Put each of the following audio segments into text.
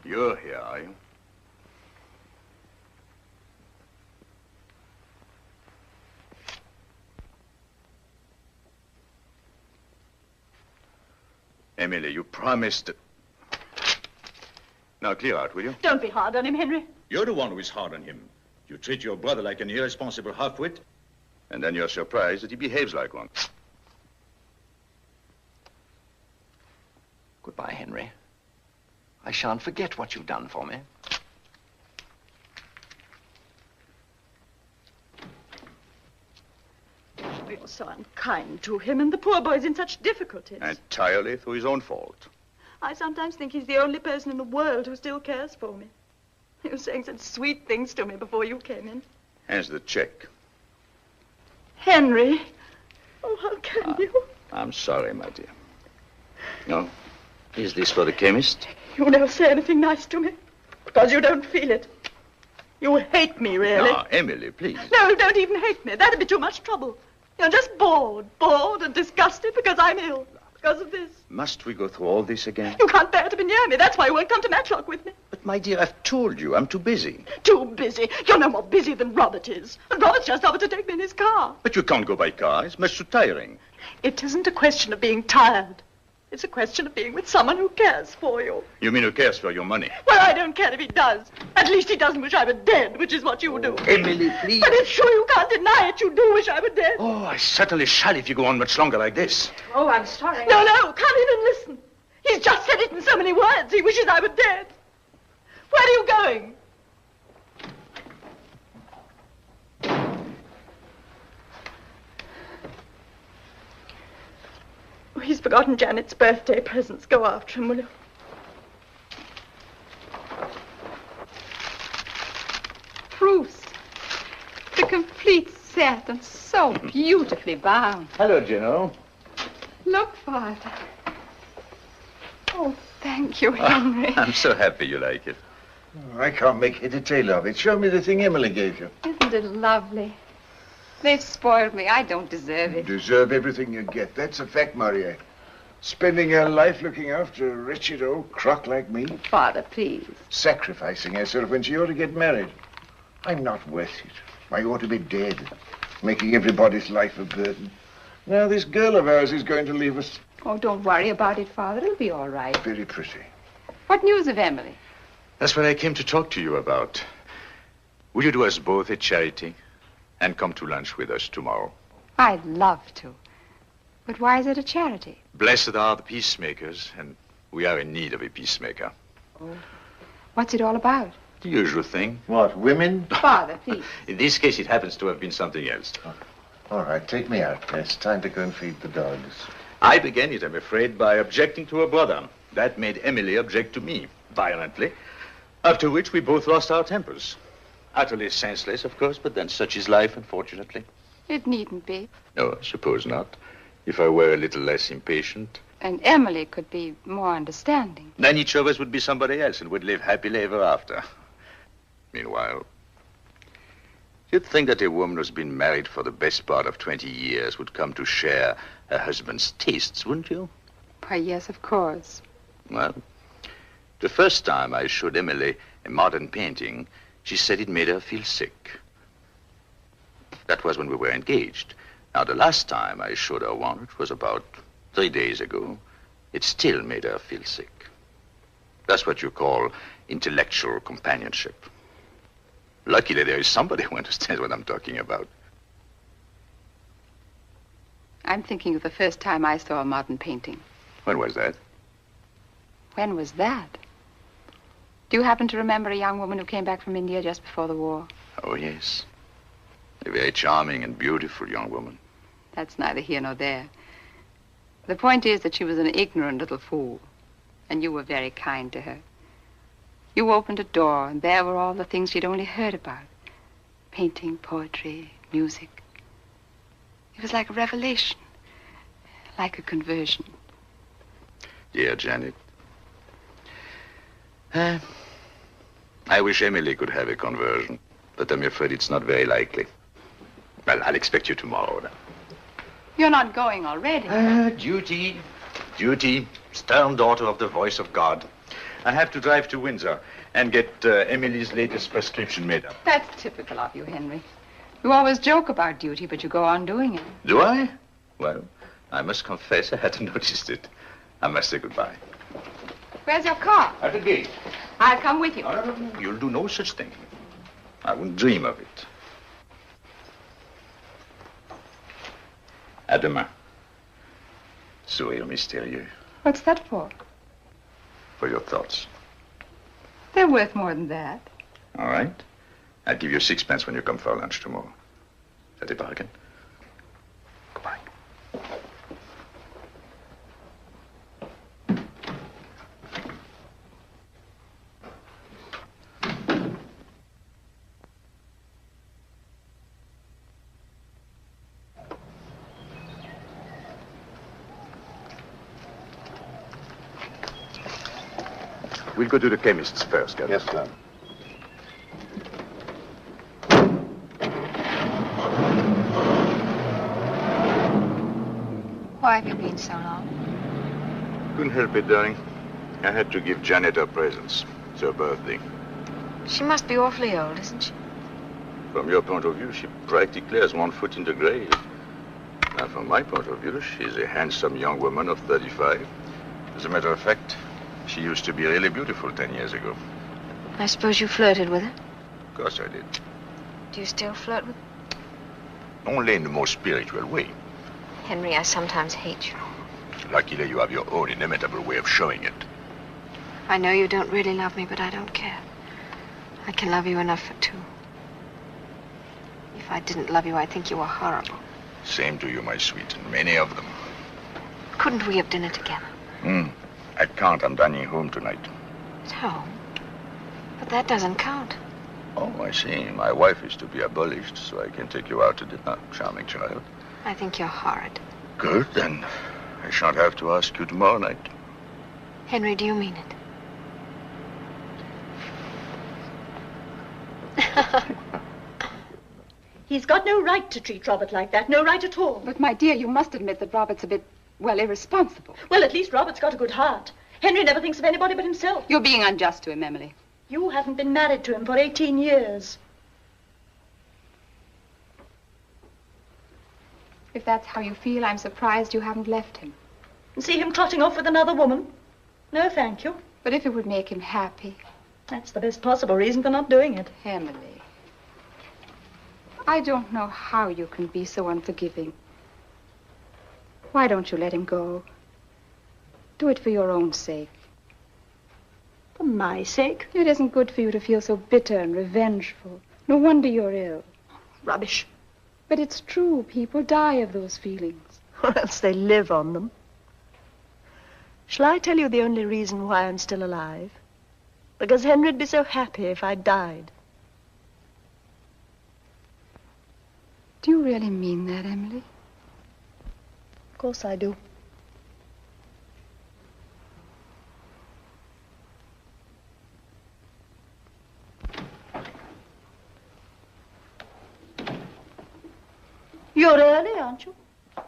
You're here, are you? Emily, you promised... Now, clear out, will you? Don't be hard on him, Henry. You're the one who is hard on him. You treat your brother like an irresponsible half-wit, and then you're surprised that he behaves like one. Goodbye, Henry. I shan't forget what you've done for me. You're so unkind to him, and the poor boy's in such difficulties. Entirely through his own fault. I sometimes think he's the only person in the world who still cares for me. He was saying such sweet things to me before you came in. Here's the check. Henry. Oh, how can you? I'm sorry, my dear. No. Is this for the chemist? You never say anything nice to me, because you don't feel it. You hate me, really. No, Emily, please. No, you don't even hate me. That'd be too much trouble. You're just bored and disgusted because I'm ill, because of this. Must we go through all this again? You can't bear to be near me. That's why you won't come to Matlock with me. But, my dear, I've told you, I'm too busy. Too busy? You're no more busy than Robert is. And Robert's just offered to take me in his car. But you can't go by car. It's much too tiring. It isn't a question of being tired. It's a question of being with someone who cares for you. You mean who cares for your money? Well, I don't care if he does. At least he doesn't wish I were dead, which is what you do. Emily, please. But it's true, you can't deny it. You do wish I were dead. Oh, I certainly shall if you go on much longer like this. Oh, I'm sorry. No, come in and listen. He's just said it in so many words. He wishes I were dead. Where are you going? Oh, he's forgotten Janet's birthday presents. Go after him, will you? Proofs. The complete set and so beautifully bound. Hello, General. Look, Father. Oh, thank you, Henry. I'm so happy you like it. Oh, I can't make head or tail of it. Show me the thing Emily gave you. Isn't it lovely? They've spoiled me. I don't deserve You it. deserve everything you get. That's a fact, Maria. Spending her life looking after a wretched old crock like me. Father, please. Sacrificing herself when she ought to get married. I'm not worth it. I ought to be dead. Making everybody's life a burden. Now this girl of ours is going to leave us. Oh, don't worry about it, Father. It'll be all right. Very pretty. What news of Emily? That's what I came to talk to you about. Will you do us both a charity and come to lunch with us tomorrow? I'd love to. But why is it a charity? Blessed are the peacemakers, and we are in need of a peacemaker. Oh. What's it all about? The usual thing. What, women? Father, please. In this case, it happens to have been something else. All right, take me out. It's time to go and feed the dogs. I began it, I'm afraid, by objecting to her brother. That made Emily object to me, violently. After which we both lost our tempers. Utterly senseless, of course, but then such is life, unfortunately. It needn't be. No, I suppose not. If I were a little less impatient. And Emily could be more understanding. Then each of us would be somebody else and would live happily ever after. Meanwhile, you'd think that a woman who's been married for the best part of 20 years would come to share her husband's tastes, wouldn't you? Why, yes, of course. Well, the first time I showed Emily a modern painting, she said it made her feel sick. That was when we were engaged. Now, the last time I showed her one, which was about 3 days ago, it still made her feel sick. That's what you call intellectual companionship. Luckily, there is somebody who understands what I'm talking about. I'm thinking of the first time I saw a modern painting. When was that? When was that? Do you happen to remember a young woman who came back from India just before the war? Oh, yes. A very charming and beautiful young woman. That's neither here nor there. The point is that she was an ignorant little fool, and you were very kind to her. You opened a door, and there were all the things she'd only heard about. Painting, poetry, music. It was like a revelation, like a conversion. Dear Janet. I wish Emily could have a conversion, but I'm afraid it's not very likely. Well, I'll expect you tomorrow, then. You're not going already. Duty. Duty. Stern daughter of the voice of God. I have to drive to Windsor and get Emily's latest prescription made up. That's typical of you, Henry. You always joke about duty, but you go on doing it. Do I? Well, I must confess I hadn't noticed it. I must say goodbye. Where's your car? At the gate. I'll come with you. No. You'll do no such thing. I wouldn't dream of it. À demain. Sourire mystérieux. What's that for? For your thoughts. They're worth more than that. All right. I'll give you 6 pence when you come for lunch tomorrow. Is that a bargain? Goodbye. We'll go to the chemist's first, Captain. Yes, sir. Why have you been so long? Couldn't help it, darling. I had to give Janet her presents. It's her birthday. She must be awfully old, isn't she? From your point of view, she practically has 1 foot in the grave. Now, from my point of view, she's a handsome young woman of 35. As a matter of fact, she used to be really beautiful 10 years ago. I suppose you flirted with her? Of course I did. Do you still flirt with her? Only in the most spiritual way. Henry, I sometimes hate you. Luckily, you have your own inimitable way of showing it. I know you don't really love me, but I don't care. I can love you enough for 2. If I didn't love you, I'd think you were horrible. Same to you, my sweet, and many of them. Couldn't we have dinner together? I can't. I'm dining home tonight. At home? But that doesn't count. Oh, I see. My wife is to be abolished, so I can take you out to dinner. Charming child. I think you're horrid. Good, then. I shan't have to ask you tomorrow night. Henry, do you mean it? He's got no right to treat Robert like that. No right at all. But, my dear, you must admit that Robert's a bit, well, irresponsible. Well, at least Robert's got a good heart. Henry never thinks of anybody but himself. You're being unjust to him, Emily. You haven't been married to him for 18 years. If that's how you feel, I'm surprised you haven't left him. And see him trotting off with another woman? No, thank you. But if it would make him happy. That's the best possible reason for not doing it. Emily, I don't know how you can be so unforgiving. Why don't you let him go? Do it for your own sake. For my sake? It isn't good for you to feel so bitter and revengeful. No wonder you're ill. Rubbish. But it's true. People die of those feelings. Or else they live on them. Shall I tell you the only reason why I'm still alive? Because Henry'd be so happy if I died. Do you really mean that, Emily? Of course I do. You're early, aren't you?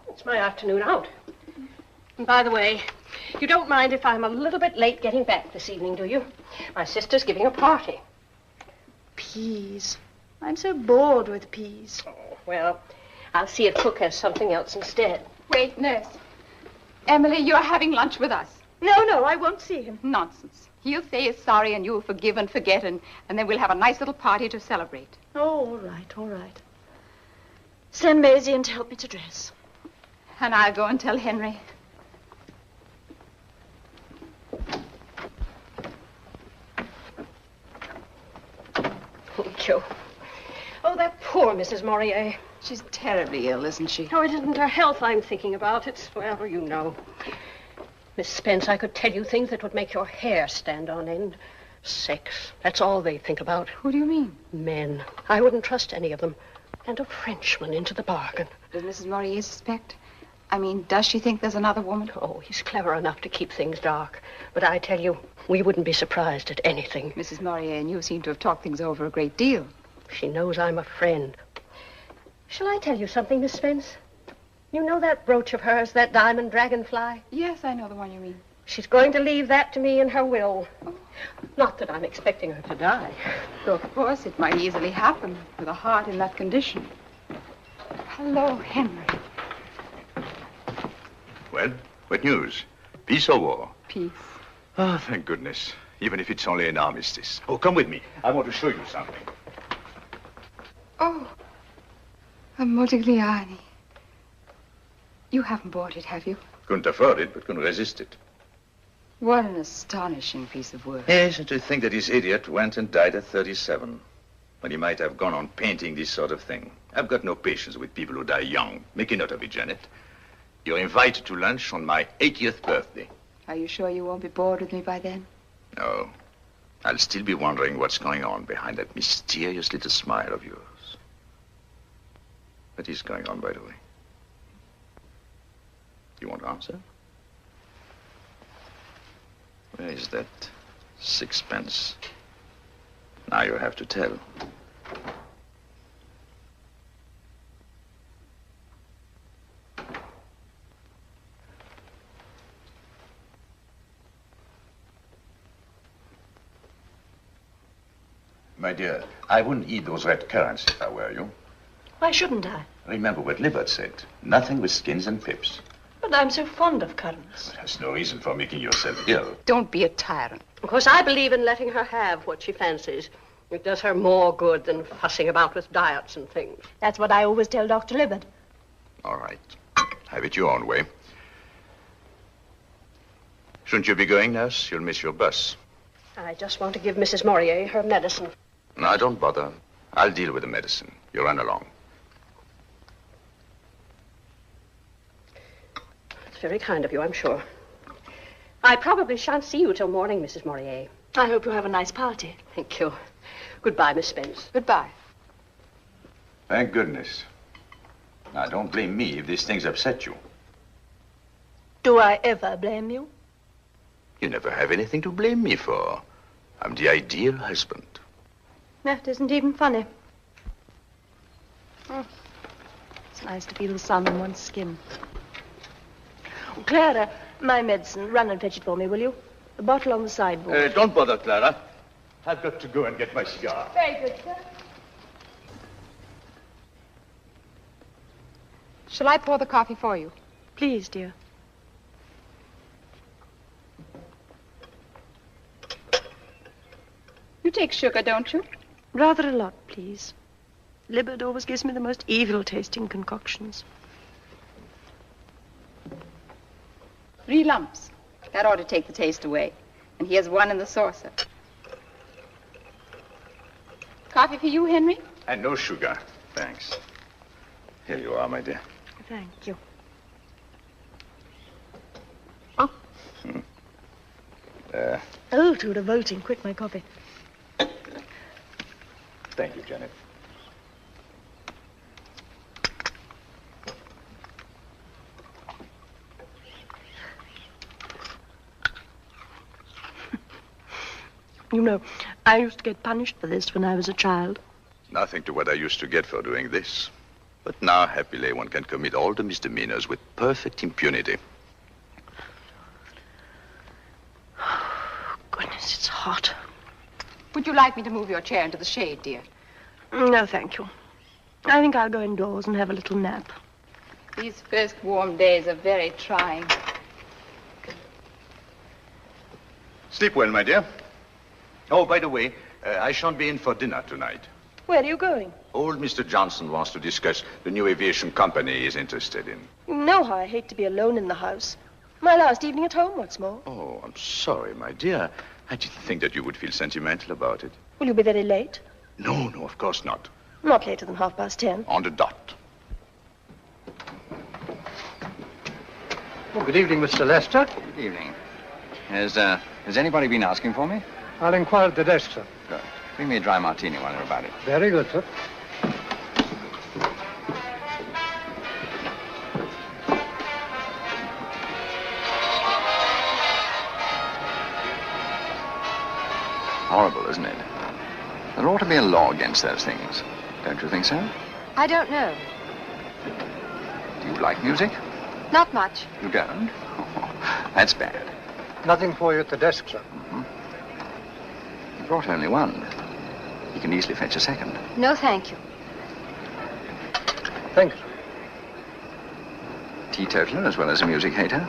It's my afternoon out. And by the way, you don't mind if I'm a little bit late getting back this evening, do you? My sister's giving a party. Peas. I'm so bored with peas. Oh, well, I'll see if Cook has something else instead. Wait, nurse. Emily, you're having lunch with us. No, I won't see him. Nonsense. He'll say he's sorry and you'll forgive and forget and then we'll have a nice little party to celebrate. Oh, all right. Send Maisie in to help me to dress. And I'll go and tell Henry. Thank you. Oh, that poor Mrs. Morier. She's terribly ill, isn't she? Oh, it isn't her health I'm thinking about. It's, well, you know. Miss Spence, I could tell you things that would make your hair stand on end. Sex. That's all they think about. Who do you mean? Men. I wouldn't trust any of them. And a Frenchman into the bargain. Does Mrs. Morier suspect? I mean, does she think there's another woman? Oh, he's clever enough to keep things dark. But I tell you, we wouldn't be surprised at anything. Mrs. Morier and you seem to have talked things over a great deal. She knows I'm a friend. Shall I tell you something, Miss Spence? You know that brooch of hers, that diamond dragonfly? Yes, I know the one you mean. She's going to leave that to me in her will. Not that I'm expecting her to die. Though, of course, it might easily happen with a heart in that condition. Hello, Henry. Well, what news? Peace or war? Peace. Oh, thank goodness. Even if it's only an armistice. Oh, come with me. I want to show you something. Oh, a Modigliani. You haven't bought it, have you? Couldn't afford it, but couldn't resist it. What an astonishing piece of work. Yes, and to think that this idiot went and died at 37. When he might have gone on painting this sort of thing. I've got no patience with people who die young. Make a note of it, Janet. You're invited to lunch on my 80th birthday. Are you sure you won't be bored with me by then? No. I'll still be wondering what's going on behind that mysterious little smile of yours. What is going on, by the way? You want to answer? Where is that sixpence? Now you have to tell. My dear, I wouldn't eat those red currants if I were you. Why shouldn't I? Remember what Libert said. Nothing with skins and pips. But I'm so fond of currants. There's no reason for making yourself ill. Don't be a tyrant. Of course, I believe in letting her have what she fancies. It does her more good than fussing about with diets and things. That's what I always tell Dr. Libert. All right. Have it your own way. Shouldn't you be going, nurse? You'll miss your bus. I just want to give Mrs. Morier her medicine. No, don't bother. I'll deal with the medicine. You run along. It's very kind of you, I'm sure. I probably shan't see you till morning, Mrs. Morier. I hope you have a nice party. Thank you. Goodbye, Miss Spence. Goodbye. Thank goodness. Now, don't blame me if this thing's upset you. Do I ever blame you? You never have anything to blame me for. I'm the ideal husband. That isn't even funny. Oh, it's nice to feel the sun on one's skin. Clara, my medicine. Run and fetch it for me, will you? The bottle on the sideboard. Don't bother, Clara. I've got to go and get my cigar. Very good, sir. Shall I pour the coffee for you? Please, dear. You take sugar, don't you? Rather a lot, please. Libert always gives me the most evil-tasting concoctions. 3 lumps. That ought to take the taste away. And here's 1 in the saucer. Coffee for you, Henry? And no sugar. Thanks. Here you are, my dear. Thank you. Oh, too revolting. Quick, my coffee. Thank you, Janet. You know, I used to get punished for this when I was a child. Nothing to what I used to get for doing this. But now, happily, one can commit all the misdemeanors with perfect impunity. Goodness, it's hot. Would you like me to move your chair into the shade, dear? No, thank you. I think I'll go indoors and have a little nap. These first warm days are very trying. Sleep well, my dear. Oh, by the way, I shan't be in for dinner tonight. Where are you going? Old Mr. Johnson wants to discuss the new aviation company he's interested in. You know how I hate to be alone in the house. My last evening at home, what's more. Oh, I'm sorry, my dear. I didn't think that you would feel sentimental about it. Will you be very late? No, of course not. Not later than 10:30. On the dot. Well, good evening, Mr. Lester. Good evening. Has anybody been asking for me? I'll inquire at the desk, sir. Good. Bring me a dry martini while they're about it. Very good, sir. Horrible, isn't it? There ought to be a law against those things. Don't you think so? I don't know. Do you like music? Not much. You don't? Oh, that's bad. Nothing for you at the desk, sir. He brought only one. He can easily fetch a second. No, thank you. Thank you. Teetotaler as well as a music hater.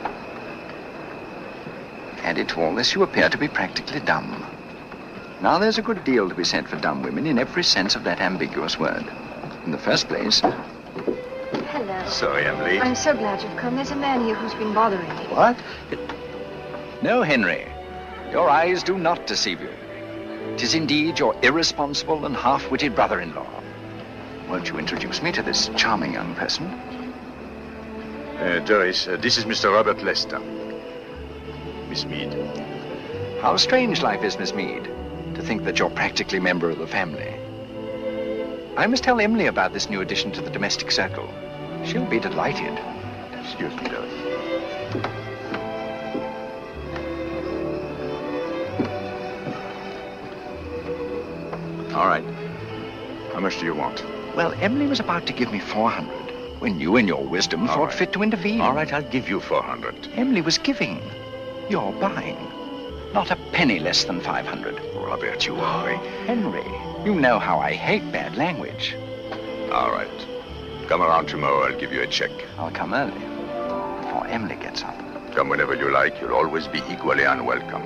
Added to all this, you appear to be practically dumb. Now, there's a good deal to be said for dumb women in every sense of that ambiguous word. In the first place... Hello. Sorry, Emily. I'm so glad you've come. There's a man here who's been bothering me. What? No, Henry. Your eyes do not deceive you. 'Tis indeed your irresponsible and half-witted brother-in-law. Won't you introduce me to this charming young person? Doris, this is Mr. Robert Lester. Miss Mead. How strange life is, Miss Mead, to think that you're practically a member of the family. I must tell Emily about this new addition to the domestic circle. She'll be delighted. Excuse me, Doris. All right. How much do you want? Well, Emily was about to give me 400 when you, in your wisdom, thought fit to intervene. All right, I'll give you 400. Emily was giving. You're buying. Not a penny less than 500. Robert, you are. Henry, you know how I hate bad language. All right. Come around tomorrow, I'll give you a check. I'll come early, before Emily gets up. Come whenever you like. You'll always be equally unwelcome.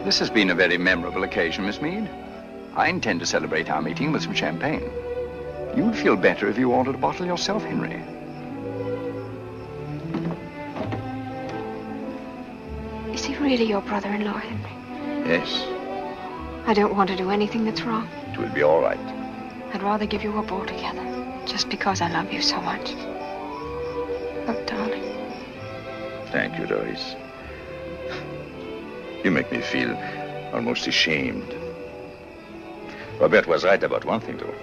This has been a very memorable occasion, Miss Mead. I intend to celebrate our meeting with some champagne. You'd feel better if you ordered a bottle yourself, Henry. Is he really your brother-in-law, Henry? Yes, I don't want to do anything that's wrong. it will be all right. I'd rather give you up altogether, just because I love you so much. Oh, darling. Thank you, Doris. You make me feel almost ashamed. Robert was right about one thing, though.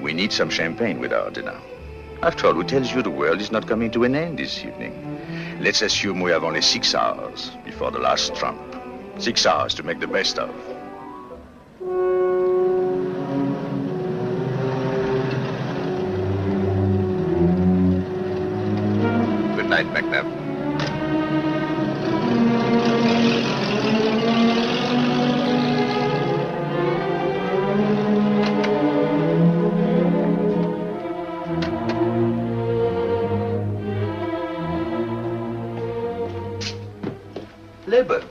We need some champagne with our dinner. After all, who tells you the world is not coming to an end this evening? Let's assume we have only 6 hours before the last trump. 6 hours to make the best of. Good night, McNabb. Libet.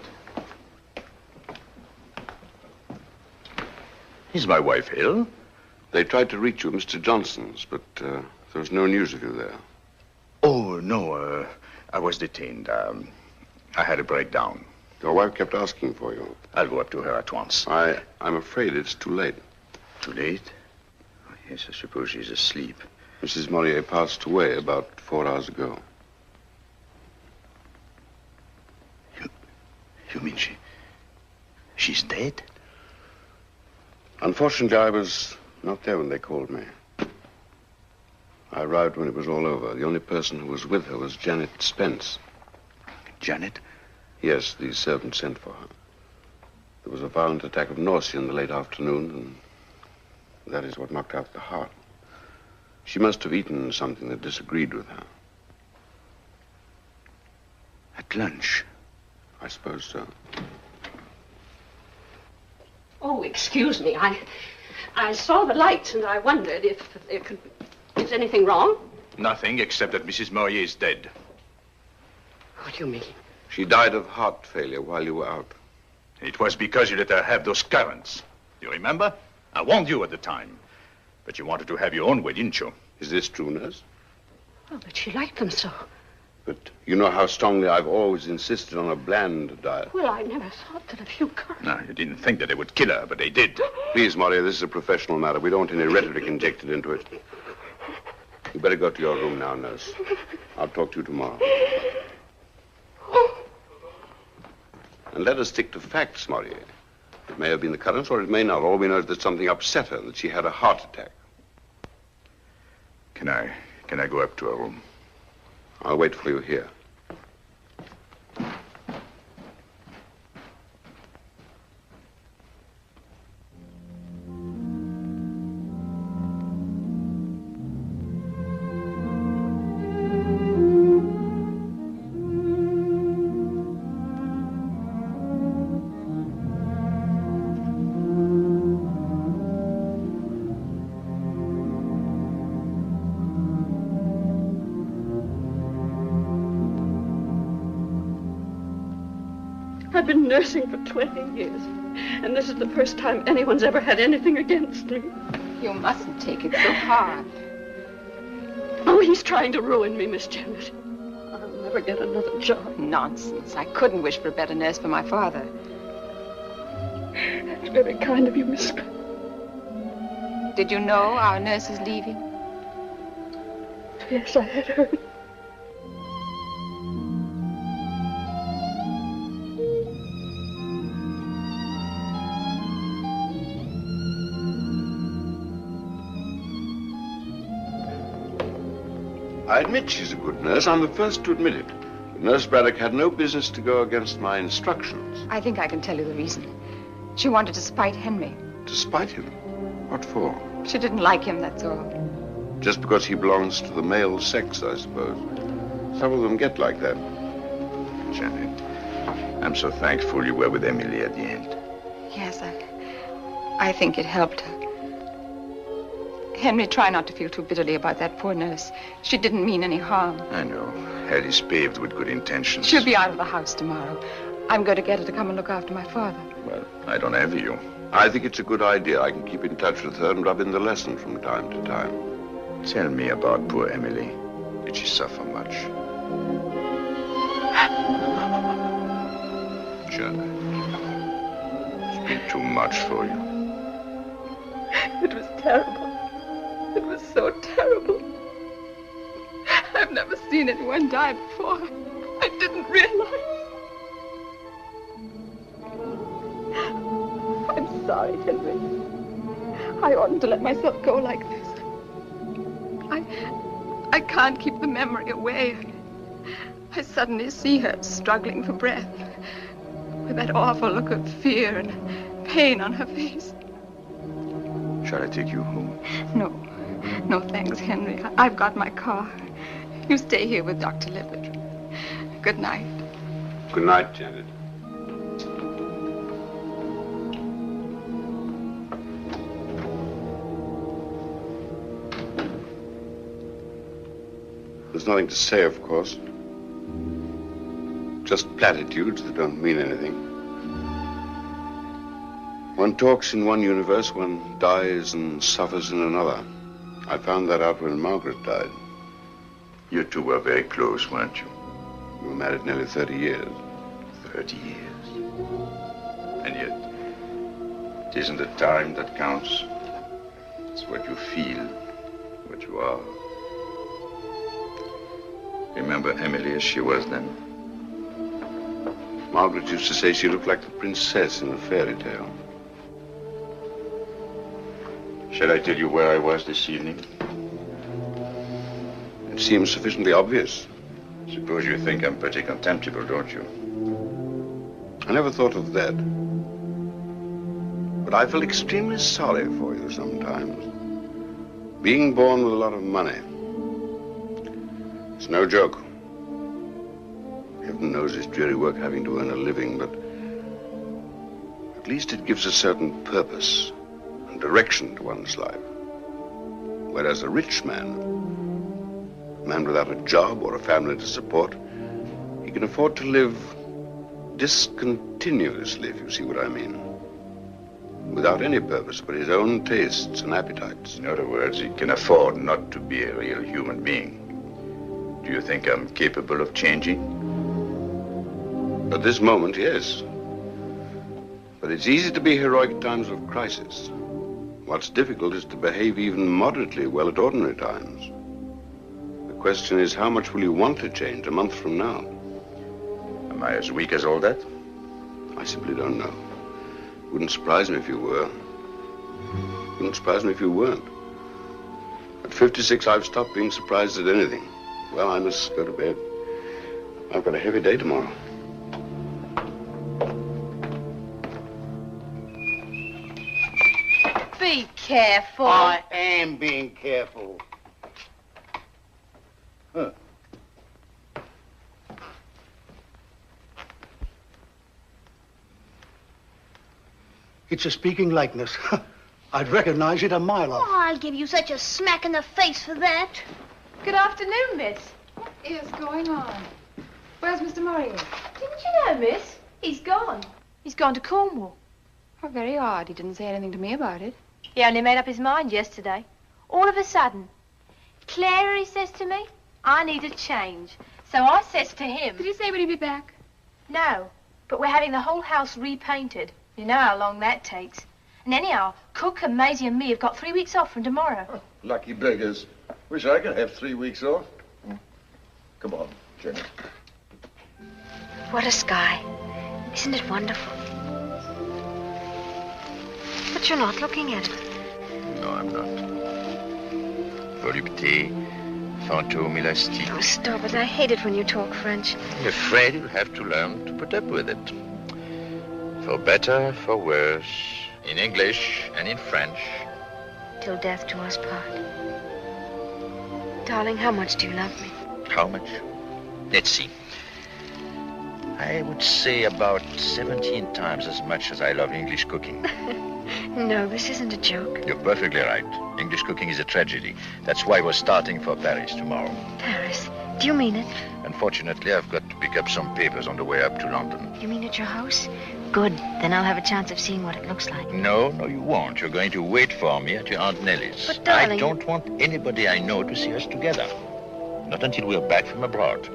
Is my wife ill? They tried to reach you at Mr. Johnson's, but there was no news of you there. Oh, no, I was detained. I had a breakdown. Your wife kept asking for you. I'll go up to her at once. I'm afraid it's too late. Too late? Oh, yes, I suppose she's asleep. Mrs. Morier passed away about 4 hours ago. You mean she's dead? Unfortunately, I was not there when they called me. I arrived when it was all over. The only person who was with her was Janet Spence. Janet? Yes, the servant sent for her. There was a violent attack of nausea in the late afternoon, and that is what knocked out the heart. She must have eaten something that disagreed with her. At lunch? I suppose so. Oh, excuse me. I saw the lights and I wondered if there could... Is anything wrong? Nothing, except that Mrs. Morier is dead. What do you mean? She died of heart failure while you were out. It was because you let her have those currants. You remember? I warned you at the time. But you wanted to have your own way, didn't you? Is this true, nurse? Oh, but she liked them so. But you know how strongly I've always insisted on a bland diet. Well, I never thought that a few currants... No, you didn't think that they would kill her, but they did. Please, Maria, this is a professional matter. We don't want any rhetoric injected into it. You better go to your room now, nurse. I'll talk to you tomorrow. And let us stick to facts, Maria. It may have been the currents, or it may not. All we know is that something upset her, that she had a heart attack. Can I go up to her room? I'll wait for you here. I've been nursing for 20 years, and this is the first time anyone's ever had anything against me. You mustn't take it so hard. Oh, he's trying to ruin me, Miss Janet. I'll never get another job. Nonsense. I couldn't wish for a better nurse for my father. That's very kind of you, Miss Spence. Did you know our nurse is leaving? Yes, I had heard. I admit she's a good nurse. I'm the first to admit it. But Nurse Braddock had no business to go against my instructions. I think I can tell you the reason. She wanted to spite Henry. To spite him? What for? She didn't like him, that's all. Just because he belongs to the male sex, I suppose. Some of them get like that. Janet, I'm so thankful you were with Emily at the end. Yes, I think it helped her. Henry, try not to feel too bitterly about that poor nurse. She didn't mean any harm. I know. Hell is paved with good intentions. She'll be out of the house tomorrow. I'm going to get her to come and look after my father. Well, I don't envy you. I think it's a good idea. I can keep in touch with her and rub in the lesson from time to time. Tell me about poor Emily. Did she suffer much? Janet, it's been too much for you. It was terrible. It was so terrible. I've never seen anyone die before. I didn't realize. I'm sorry, Henry. I oughtn't to let myself go like this. I can't keep the memory away. I suddenly see her struggling for breath, with that awful look of fear and pain on her face. Shall I take you home? No, thanks, Henry. I've got my car. You stay here with Dr. Lippert. Good night. Good night, Janet. There's nothing to say, of course. Just platitudes that don't mean anything. One talks in one universe, one dies and suffers in another. I found that out when Margaret died. You two were very close, weren't you? We were married nearly 30 years. 30 years. And yet, it isn't the time that counts. It's what you feel, what you are. Remember Emily as she was then? Margaret used to say she looked like the princess in a fairy tale. Shall I tell you where I was this evening? It seems sufficiently obvious. Suppose you think I'm pretty contemptible, don't you? I never thought of that. But I feel extremely sorry for you sometimes. Being born with a lot of money. It's no joke. Heaven knows it's dreary work having to earn a living, but at least it gives a certain purpose and direction to one's life. Whereas a rich man, a man without a job or a family to support, he can afford to live discontinuously, if you see what I mean. Without any purpose but his own tastes and appetites. In other words, he can afford not to be a real human being. Do you think I'm capable of changing? At this moment, yes. But it's easy to be heroic at times of crisis. What's difficult is to behave even moderately well at ordinary times. The question is, how much will you want to change a month from now? Am I as weak as all that? I simply don't know. Wouldn't surprise me if you were. Wouldn't surprise me if you weren't. At 56, I've stopped being surprised at anything. Well, I must go to bed. I've got a heavy day tomorrow. Be careful. I am being careful. Huh. It's a speaking likeness. I'd recognize it a mile off. Oh, I'll give you such a smack in the face for that. Good afternoon, miss. What is going on? Where's Mr. Murray? Didn't you know, miss? He's gone. He's gone to Cornwall. Oh, very odd. He didn't say anything to me about it. He only made up his mind yesterday. All of a sudden. Clara, he says to me, I need a change. So I says to him... Did he say when he'd be back? No, but we're having the whole house repainted. You know how long that takes. And anyhow, Cook and Maisie and me have got 3 weeks off from tomorrow. Oh, lucky beggars. Wish I could have 3 weeks off. Come on, Jenny. What a sky. Isn't it wonderful? But you're not looking at it. No, I'm not. Volupté, fantôme élastique. Oh, stop it. I hate it when you talk French. I'm afraid you'll have to learn to put up with it. For better, for worse, in English and in French. Till death do us part. Darling, how much do you love me? How much? Let's see. I would say about 17 times as much as I love English cooking. No, this isn't a joke. You're perfectly right. English cooking is a tragedy. That's why we're starting for Paris tomorrow. Paris? Do you mean it? Unfortunately, I've got to pick up some papers on the way up to London. You mean at your house? Good. Then I'll have a chance of seeing what it looks like. No, you won't. You're going to wait for me at your Aunt Nellie's. But, darling... I don't want anybody I know to see us together. Not until we're back from abroad.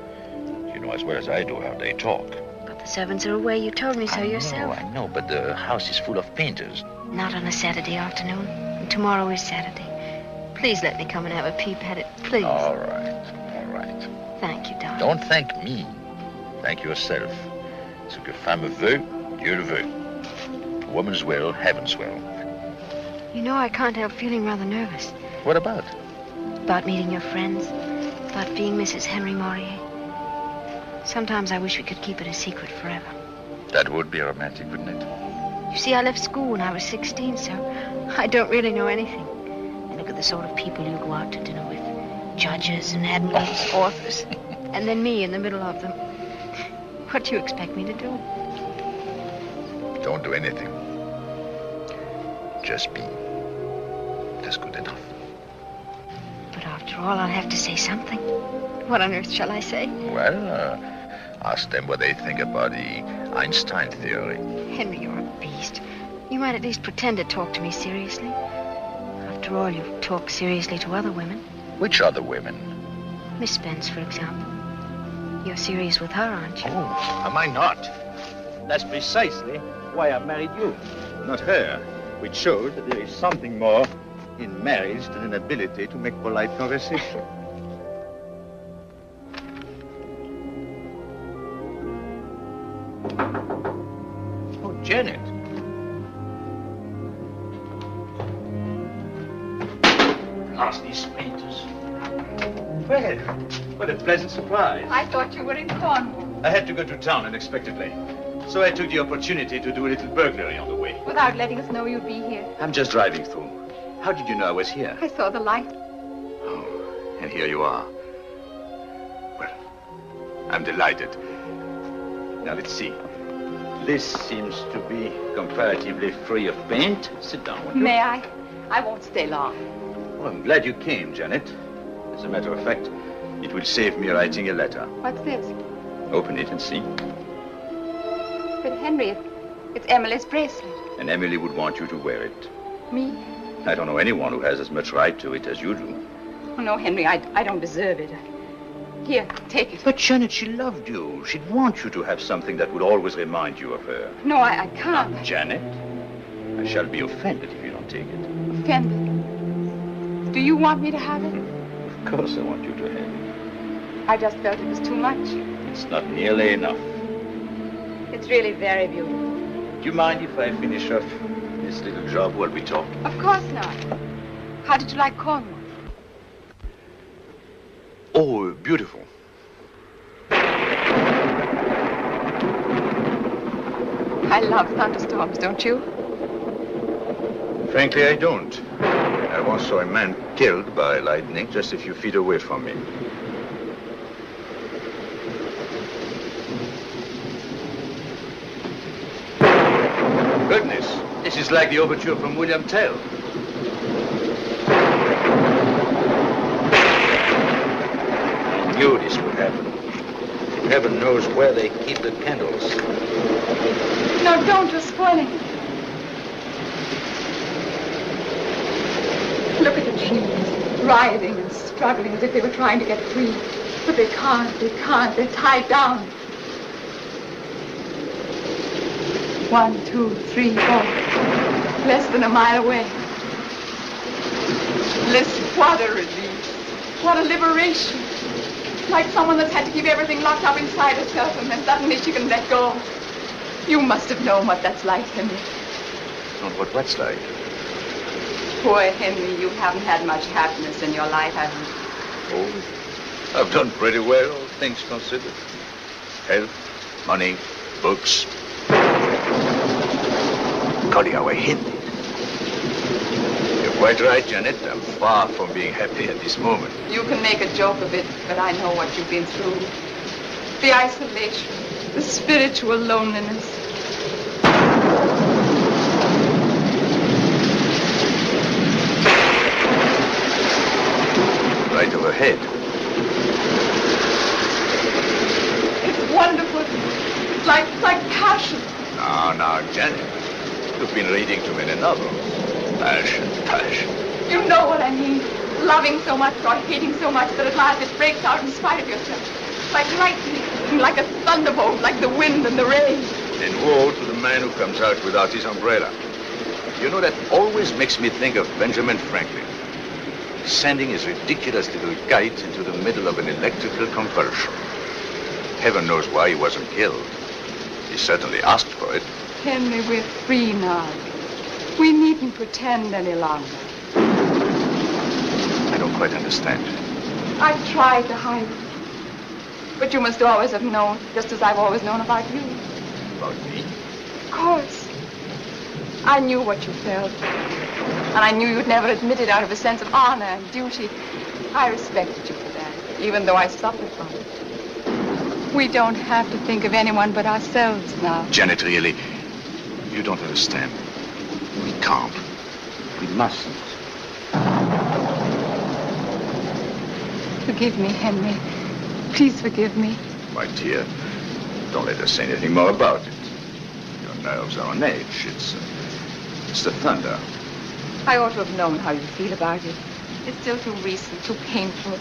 You know as well as I do how they talk. But the servants are away. You told me so yourself. I know, but the house is full of painters. Not on a Saturday afternoon. And tomorrow is Saturday. Please let me come and have a peep at it, please. All right. Thank you, darling. Don't thank me. Thank yourself. Ce que femme veut, Dieu le veut. A woman's will, heaven's will. You know, I can't help feeling rather nervous. What about? About meeting your friends. About being Mrs. Henry Maurier. Sometimes I wish we could keep it a secret forever. That would be romantic, wouldn't it? You see, I left school when I was 16, so I don't really know anything. And look at the sort of people you go out to dinner with. Judges and admirals, authors. And then me in the middle of them. What do you expect me to do? Don't do anything. Just be. That's good enough. But after all, I'll have to say something. What on earth shall I say? Well, ask them what they think about the Einstein theory. Henry, you're a beast. You might at least pretend to talk to me seriously. After all, you've talked seriously to other women. Which other women? Miss Spence, for example. You're serious with her, aren't you? Oh, am I not? That's precisely why I married you, not her, which shows that there is something more in marriage than an ability to make polite conversation. Oh, Janet. Last these painters. Well, what a pleasant surprise. I thought you were in Cornwall. I had to go to town unexpectedly, so I took the opportunity to do a little burglary on the way. Without letting us know you'd be here. I'm just driving through. How did you know I was here? I saw the light. Oh, and here you are. Well, I'm delighted. Now, let's see. This seems to be comparatively free of paint. Sit down, won't you? May I? I won't stay long. Oh, I'm glad you came, Janet. As a matter of fact, it will save me writing a letter. What's this? Open it and see. But Henry, it's Emily's bracelet. And Emily would want you to wear it. Me? I don't know anyone who has as much right to it as you do. Oh, no, Henry, I don't deserve it. Here, take it. But Janet, she loved you. She'd want you to have something that would always remind you of her. No, I can't. Now, Janet, I shall be offended if you don't take it. Offended? Do you want me to have it? Of course I want you to have it. I just felt it was too much. It's not nearly enough. It's really very beautiful. Do you mind if I finish off this little job while we talk? Of course not. How did you like Cornwall? Oh, beautiful. I love thunderstorms, don't you? Frankly, I don't. I once saw a man killed by lightning just a few feet away from me. Goodness, this is like the overture from William Tell. I knew this would happen. heaven knows where they keep the candles. No, don't. You're spoiling. Look at the trees, writhing and struggling as if they were trying to get free. But they can't. They're tied down. 1, 2, 3, 4. Less than a mile away. Listen, what a relief. What a liberation. Like someone that's had to keep everything locked up inside herself and then suddenly she can let go. You must have known what that's like, Henry. Not what what's like. Poor Henry, you haven't had much happiness in your life, have you? Oh, I've done pretty well, all things considered. Health, money, books. Golly, how I hid it. You're quite right, Janet. I'm far from being happy at this moment. You can make a joke of it, but I know what you've been through. The isolation, the spiritual loneliness. Right overhead. It's wonderful. It's like passion. Now, Janet. You've been reading too many novels. Passion. You know what I mean. Loving so much or hating so much that at last it breaks out in spite of yourself. Like lightning, like a thunderbolt, like the wind and the rain. And woe to the man who comes out without his umbrella. You know, that always makes me think of Benjamin Franklin. Sending his ridiculous little kite into the middle of an electrical convulsion. Heaven knows why he wasn't killed. He certainly asked for it. Henry, we're free now. We needn't pretend any longer. I don't quite understand. I tried to hide it. But you must always have known, just as I've always known about you. About me? Of course. I knew what you felt. And I knew you'd never admit it out of a sense of honor and duty. I respected you for that, even though I suffered from it. We don't have to think of anyone but ourselves now. Janet, really, you don't understand. We can't. We mustn't. Forgive me, Henry. Please forgive me. My dear, don't let us say anything more about it. Your nerves are on edge. It's the thunder. I ought to have known how you feel about it. It's still too recent, too painful.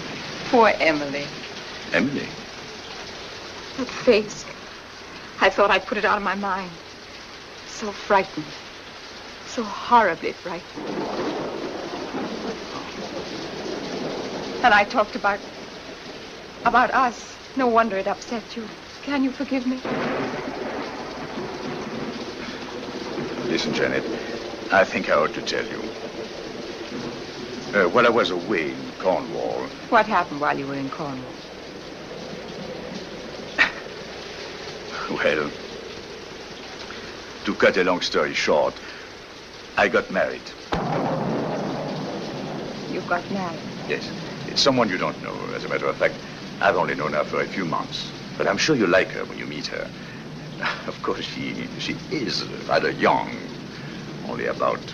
Poor Emily. Emily? That face. I thought I'd put it out of my mind. So frightened. So horribly frightened. And I talked about us. No wonder it upset you. Can you forgive me? Listen, Janet, I think I ought to tell you. While I was away in Cornwall... What happened while you were in Cornwall? Well, to cut a long story short, I got married. You got married? Yes. It's someone you don't know. As a matter of fact, I've only known her for a few months. But I'm sure you like her when you meet her. Of course, she is rather young. Only about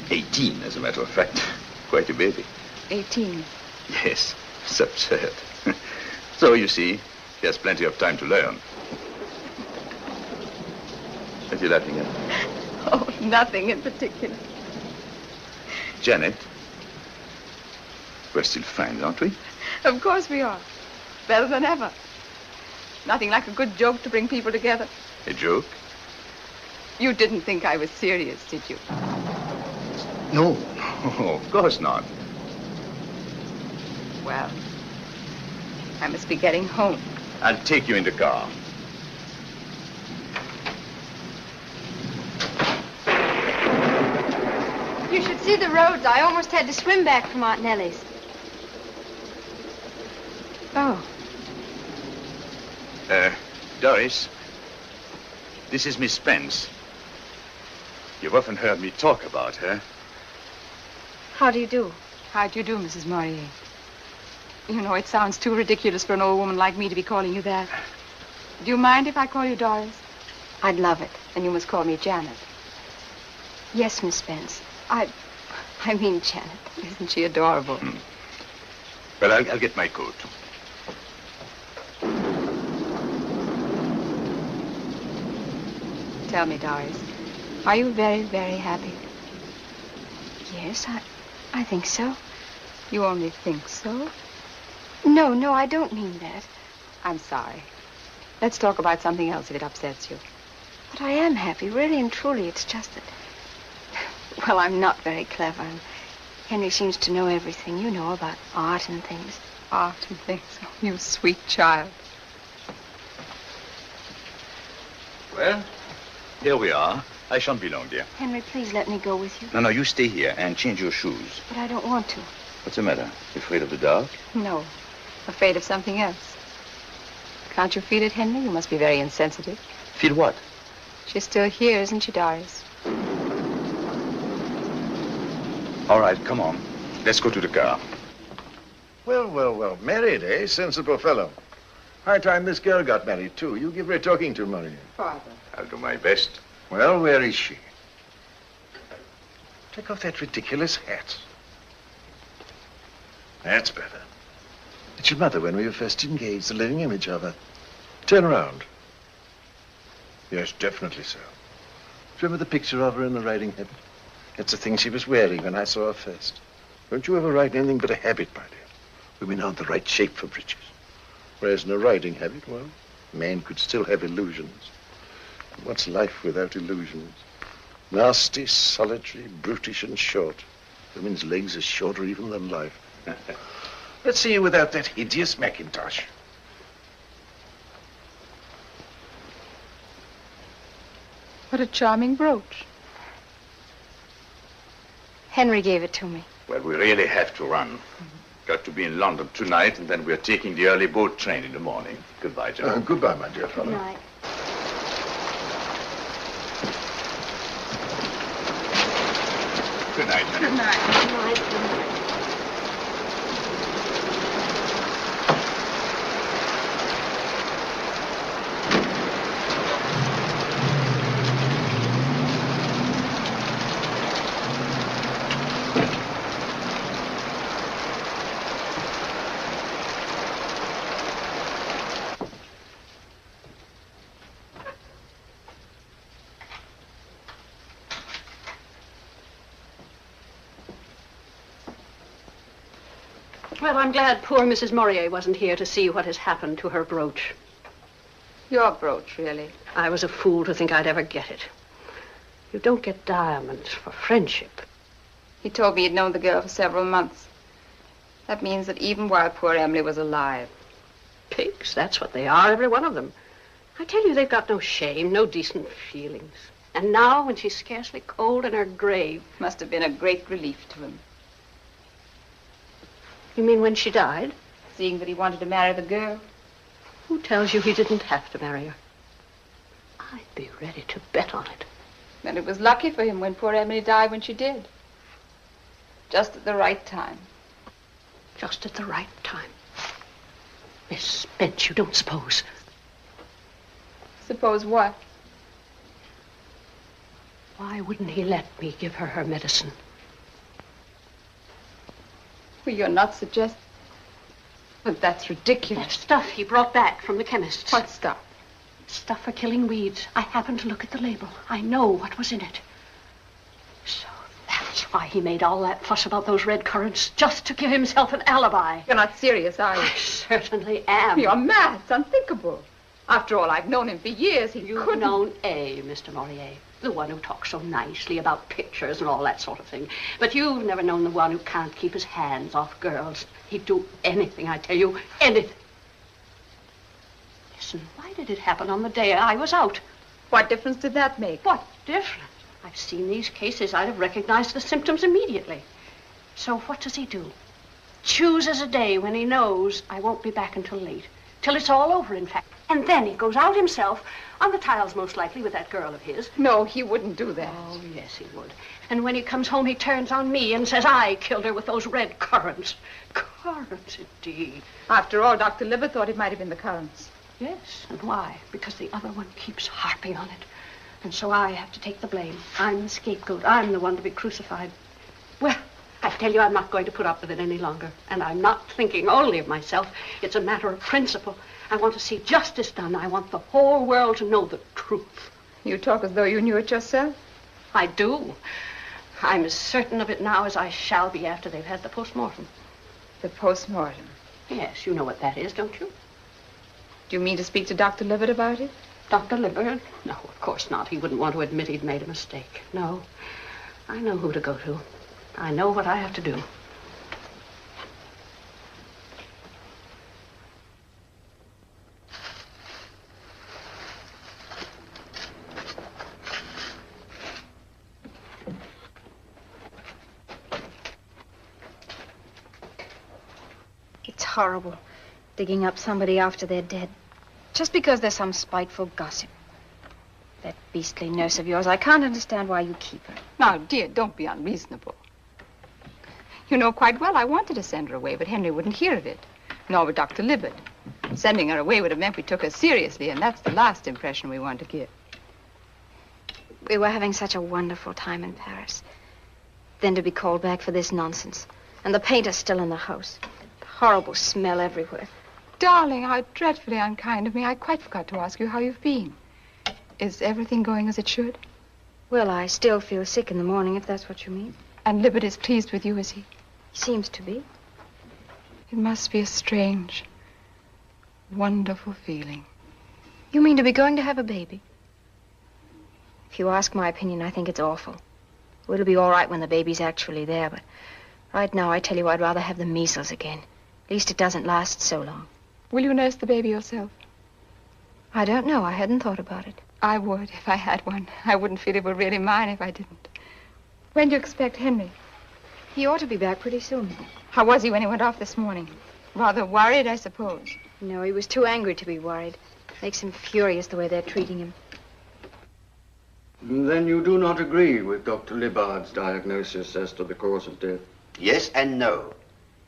18, as a matter of fact. Quite a baby. 18? Yes. It's absurd. So, you see, she has plenty of time to learn. What are you laughing at? Oh, nothing in particular. Janet, we're still friends, aren't we? Of course we are. Better than ever. Nothing like a good joke to bring people together. A joke? You didn't think I was serious, did you? No. Oh, of course not. Well, I must be getting home. I'll take you in the car. You should see the roads. I almost had to swim back from Aunt Nellie's. Oh. Doris, this is Miss Spence. You've often heard me talk about her. How do you do? How do you do, Mrs. Maurier? You know, it sounds too ridiculous for an old woman like me to be calling you that. Do you mind if I call you Doris? I'd love it. And you must call me Janet. Yes, Miss Spence. I mean Janet. Isn't she adorable? Well, I'll get my coat. Tell me, Doris, are you very, very happy? Yes, I think so. You only think so? No, I don't mean that. I'm sorry. Let's talk about something else if it upsets you. But I am happy, really and truly. It's just that... Well, I'm not very clever. And Henry seems to know everything, you know, about art and things. Art and things? Oh, you sweet child. Well, here we are. I shan't be long, dear. Henry, please let me go with you. No, you stay here and change your shoes. But I don't want to. What's the matter? You afraid of the dark? No. Afraid of something else. Can't you feel it, Henry? You must be very insensitive. Feel what? She's still here, isn't she, Doris? All right, come on. Let's go to the car. Well. Married, eh? Sensible fellow. High time this girl got married, too. You give her a talking to, Maria. Father. I'll do my best. Well, where is she? Take off that ridiculous hat. That's better. It's your mother when we were first engaged, the living image of her. Turn around. Yes, definitely so. Remember the picture of her in the riding habit? That's the thing she was wearing when I saw her first. Don't you ever ride anything but a habit, my dear. Women aren't the right shape for breeches. Whereas in a riding habit, well, men could still have illusions. What's life without illusions? Nasty, solitary, brutish, and short. Women's legs are shorter even than life. Let's see you without that hideous mackintosh. What a charming brooch. Henry gave it to me. Well, we really have to run. Got to be in London tonight, and then we're taking the early boat train in the morning. Goodbye, Joe. Goodbye, my dear fellow. Good night. Good night, honey. Good night. Good night. Good night. Well, I'm glad poor Mrs. Morier wasn't here to see what has happened to her brooch. Your brooch, really? I was a fool to think I'd ever get it. You don't get diamonds for friendship. He told me he'd known the girl for several months. That means that even while poor Emily was alive. Pigs, that's what they are, every one of them. I tell you, they've got no shame, no decent feelings. And now, when she's scarcely cold in her grave... Must have been a great relief to him. You mean when she died? Seeing that he wanted to marry the girl. Who tells you he didn't have to marry her? I'd be ready to bet on it. And it was lucky for him when poor Emily died when she did. Just at the right time. Just at the right time. Miss Spence, you don't suppose. Suppose what? Why wouldn't he let me give her her medicine? Well, you're not suggesting... But that's ridiculous. That stuff he brought back from the chemist's. What stuff? Stuff for killing weeds. I happened to look at the label. I know what was in it. So that's why he made all that fuss about those red currants, just to give himself an alibi. You're not serious, are you? I certainly am. You're mad. It's unthinkable. After all, I've known him for years. You've known A, Mr. Morier. The one who talks so nicely about pictures and all that sort of thing. But you've never known the one who can't keep his hands off girls. He'd do anything, I tell you, anything. Listen, why did it happen on the day I was out? What difference did that make? What difference? I've seen these cases. I'd have recognized the symptoms immediately. So what does he do? Chooses a day when he knows I won't be back until late. Till it's all over, in fact. And then he goes out himself, on the tiles most likely, with that girl of his. No, he wouldn't do that. Oh, yes, he would. And when he comes home, he turns on me and says I killed her with those red currants. Currants, indeed. After all, Dr. Liver thought it might have been the currants. Yes, and why? Because the other one keeps harping on it. And so I have to take the blame. I'm the scapegoat. I'm the one to be crucified. Well, I tell you, I'm not going to put up with it any longer. And I'm not thinking only of myself. It's a matter of principle. I want to see justice done. I want the whole world to know the truth. You talk as though you knew it yourself. I do. I'm as certain of it now as I shall be after they've had the post-mortem. The post-mortem? Yes, you know what that is, don't you? Do you mean to speak to Dr. Libbert about it? Dr. Libbert? No, of course not. He wouldn't want to admit he'd made a mistake. No. I know who to go to. I know what I have to do. It's horrible, digging up somebody after they're dead. Just because there's some spiteful gossip. That beastly nurse of yours, I can't understand why you keep her. Now, dear, don't be unreasonable. You know quite well I wanted to send her away, but Henry wouldn't hear of it. Nor would Dr. Libbert. Sending her away would have meant we took her seriously, and that's the last impression we want to give. We were having such a wonderful time in Paris. Then to be called back for this nonsense. And the painter still in the house. The horrible smell everywhere. Darling, how dreadfully unkind of me. I quite forgot to ask you how you've been. Is everything going as it should? Well, I still feel sick in the morning, if that's what you mean. And Libbert is pleased with you, is he? He seems to be. It must be a strange, wonderful feeling. You mean to be going to have a baby? If you ask my opinion, I think it's awful. It'll be all right when the baby's actually there, but right now, I tell you, I'd rather have the measles again. At least it doesn't last so long. Will you nurse the baby yourself? I don't know. I hadn't thought about it. I would, if I had one. I wouldn't feel it were really mine if I didn't. When do you expect Henry? He ought to be back pretty soon. How was he when he went off this morning? Rather worried, I suppose. No, he was too angry to be worried. Makes him furious the way they're treating him. Then you do not agree with Dr. Libard's diagnosis as to the cause of death? Yes and no.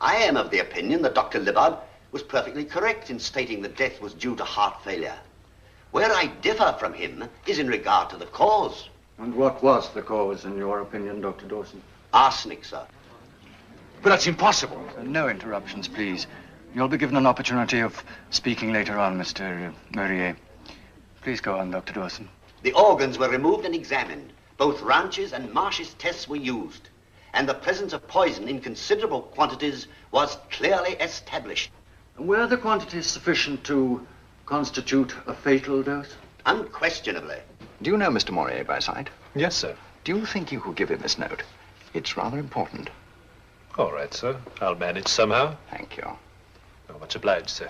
I am of the opinion that Dr. Libbard was perfectly correct in stating that death was due to heart failure. Where I differ from him is in regard to the cause. And what was the cause, in your opinion, Dr. Dawson? Arsenic, sir. But that's impossible. No interruptions, please. You'll be given an opportunity of speaking later on, Mr. Murrier. Please go on, Dr. Dawson. The organs were removed and examined. Both Ranch's and Marsh's tests were used. And the presence of poison in considerable quantities was clearly established. And were the quantities sufficient to constitute a fatal dose? Unquestionably. Do you know Mr. Morier by sight? Yes, sir. Do you think you could give him this note? It's rather important. All right, sir. I'll manage somehow. Thank you. Oh, much obliged, sir.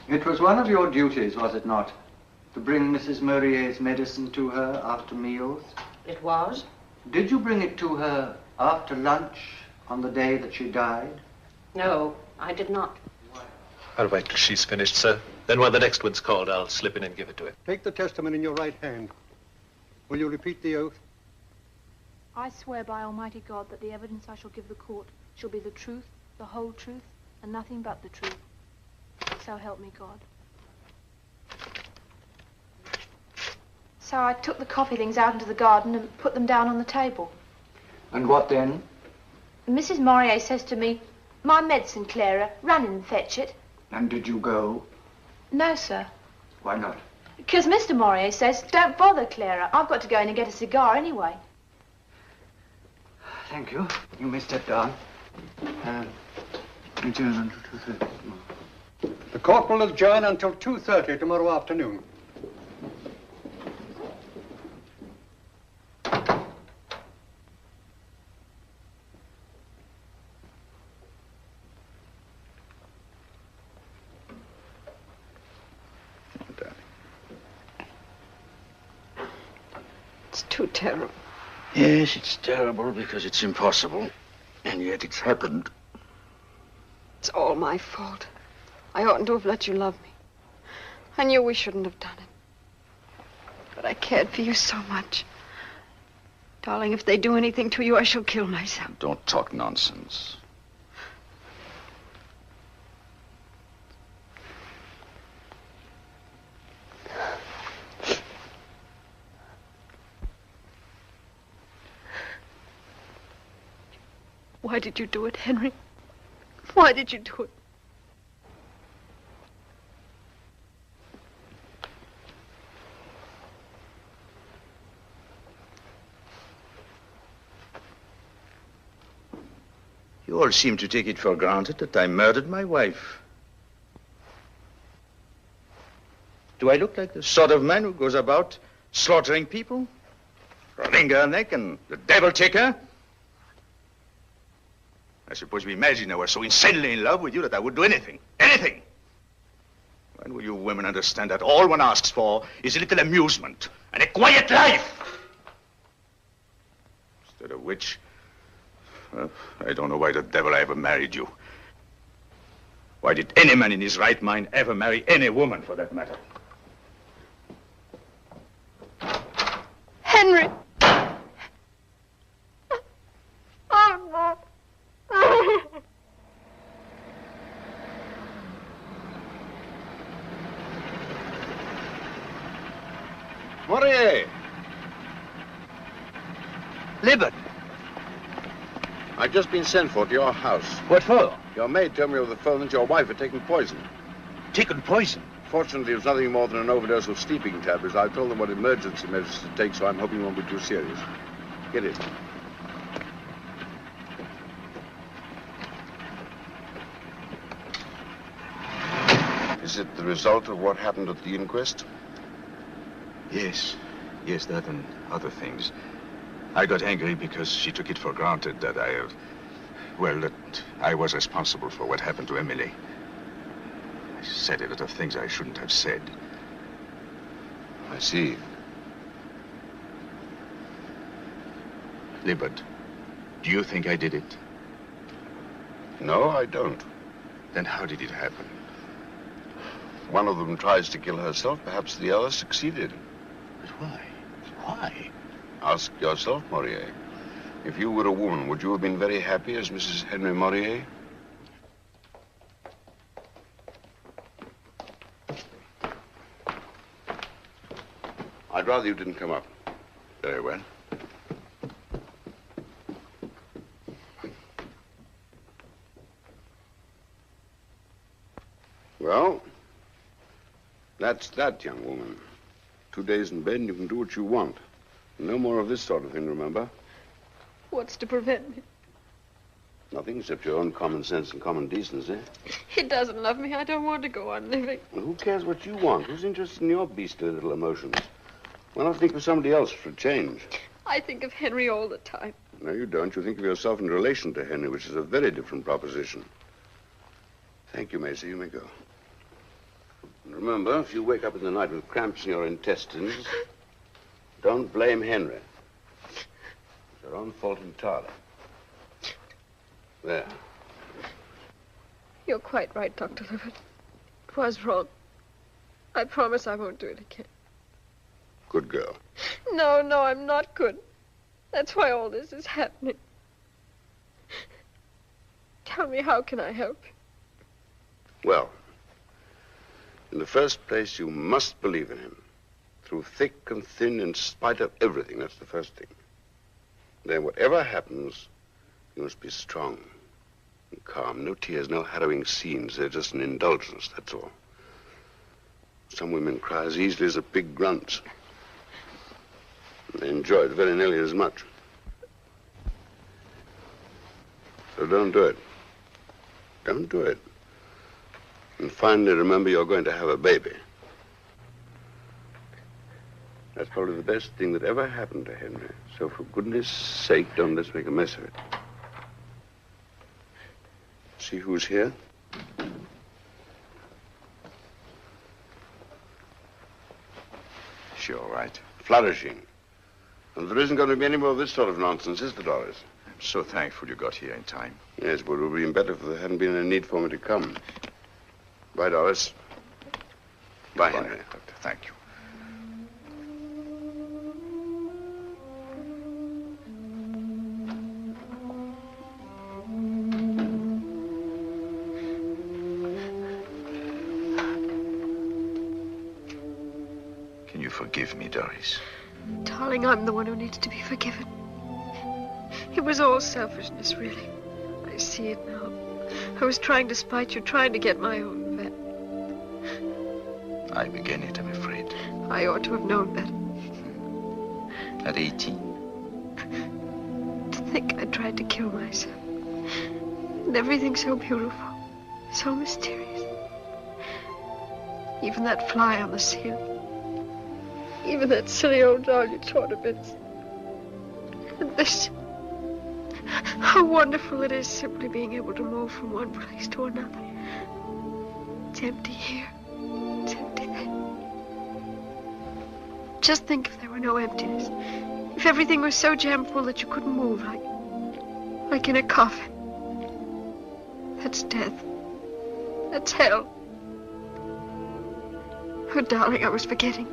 It was one of your duties, was it not, to bring Mrs. Murrier's medicine to her after meals? It was. Did you bring it to her after lunch on the day that she died? No, I did not. I'll wait till she's finished, sir. Then when the next one's called, I'll slip in and give it to her. Take the testament in your right hand. Will you repeat the oath? I swear by Almighty God that the evidence I shall give the court shall be the truth, the whole truth, and nothing but the truth. So help me God. So I took the coffee things out into the garden and put them down on the table. And what then? And Mrs. Morier says to me, "My medicine, Clara, run and fetch it." And did you go? No, sir. Why not? Because Mr. Morier says, "Don't bother, Clara. I've got to go in and get a cigar anyway." Thank you. You may step down. Adjourn until 2:30. The court will adjourn until 2:30 tomorrow afternoon. It's too terrible. Yes, it's terrible because it's impossible. And yet it's happened. It's all my fault. I oughtn't to have let you love me. I knew we shouldn't have done it. But I cared for you so much. Darling, if they do anything to you, I shall kill myself. Don't talk nonsense. Why did you do it, Henry? Why did you do it? You all seem to take it for granted that I murdered my wife. Do I look like the sort of man who goes about slaughtering people? Wring her neck and the devil take her? I suppose you imagine I was so insanely in love with you that I would do anything. Anything! When will you women understand that all one asks for is a little amusement and a quiet life? Instead of which, well, I don't know why the devil I ever married you. Why did any man in his right mind ever marry any woman, for that matter? Henry! Oh, no. Morier! Libert! I've just been sent for to your house. What for? Your maid told me over the phone that your wife had taken poison. Taken poison? Fortunately, it was nothing more than an overdose of sleeping tablets. I've told them what emergency measures to take, so I'm hoping it won't be too serious. Get it. Is it the result of what happened at the inquest? Yes. Yes, that and other things. I got angry because she took it for granted that that I was responsible for what happened to Emily. I said a lot of things I shouldn't have said. I see. Libert, do you think I did it? No, I don't. Then how did it happen? One of them tries to kill herself. Perhaps the other succeeded. But why? Why? Ask yourself, Morier. If you were a woman, would you have been very happy as Mrs. Henry Morier? I'd rather you didn't come up. Very well. Well, that's that, young woman. 2 days in bed and you can do what you want. No more of this sort of thing, remember? What's to prevent me? Nothing except your own common sense and common decency. He doesn't love me. I don't want to go on living. Well, who cares what you want? Who's interested in your beastly little emotions? Why not think of somebody else for a change? I think of Henry all the time. No, you don't. You think of yourself in relation to Henry, which is a very different proposition. Thank you, Macy. You may go. And remember, if you wake up in the night with cramps in your intestines, don't blame Henry. It's your own fault entirely. There. You're quite right, Dr. Livett. It was wrong. I promise I won't do it again. Good girl. No, I'm not good. That's why all this is happening. Tell me, how can I help you? Well, in the first place, you must believe in him. Through thick and thin, in spite of everything. That's the first thing. Then whatever happens, you must be strong and calm. No tears, no harrowing scenes. They're just an indulgence, that's all. Some women cry as easily as a pig grunts. They enjoy it very nearly as much. So don't do it. Don't do it. And finally, remember you're going to have a baby. That's probably the best thing that ever happened to Henry. So for goodness sake, don't let's make a mess of it. See who's here? She all right? Flourishing. And there isn't going to be any more of this sort of nonsense, is there, Doris? I'm so thankful you got here in time. Yes, but it would have been better if there hadn't been any need for me to come. Bye, Doris. Bye, Henry. Doctor. Thank you. Can you forgive me, Doris? Darling, I'm the one who needs to be forgiven. It was all selfishness, really. I see it now. I was trying to spite you, trying to get my own vet. I began it, I'm afraid. I ought to have known better. At 18? To think I tried to kill myself. And everything's so beautiful, so mysterious. Even that fly on the ceiling. Even that silly old doll you tore to bits. And this. How wonderful it is simply being able to move from one place to another. It's empty here. It's empty there. Just think if there were no emptiness. If everything was so jam full that you couldn't move, like in a coffin. That's death. That's hell. Oh, darling, I was forgetting.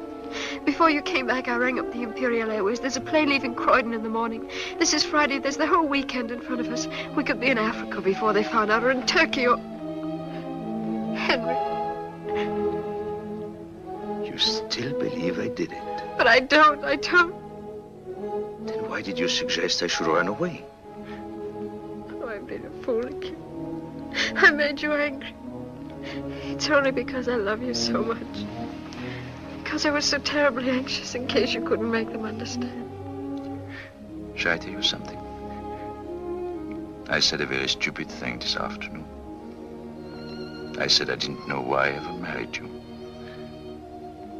Before you came back, I rang up the Imperial Airways. There's a plane leaving Croydon in the morning. This is Friday. There's the whole weekend in front of us. We could be in Africa before they found out, or in Turkey, or... Henry. You still believe I did it? But I don't. Then why did you suggest I should run away? Oh, I've been a fool again. I made you angry. It's only because I love you so much. Because I was so terribly anxious in case you couldn't make them understand. Shall I tell you something? I said a very stupid thing this afternoon. I said I didn't know why I ever married you.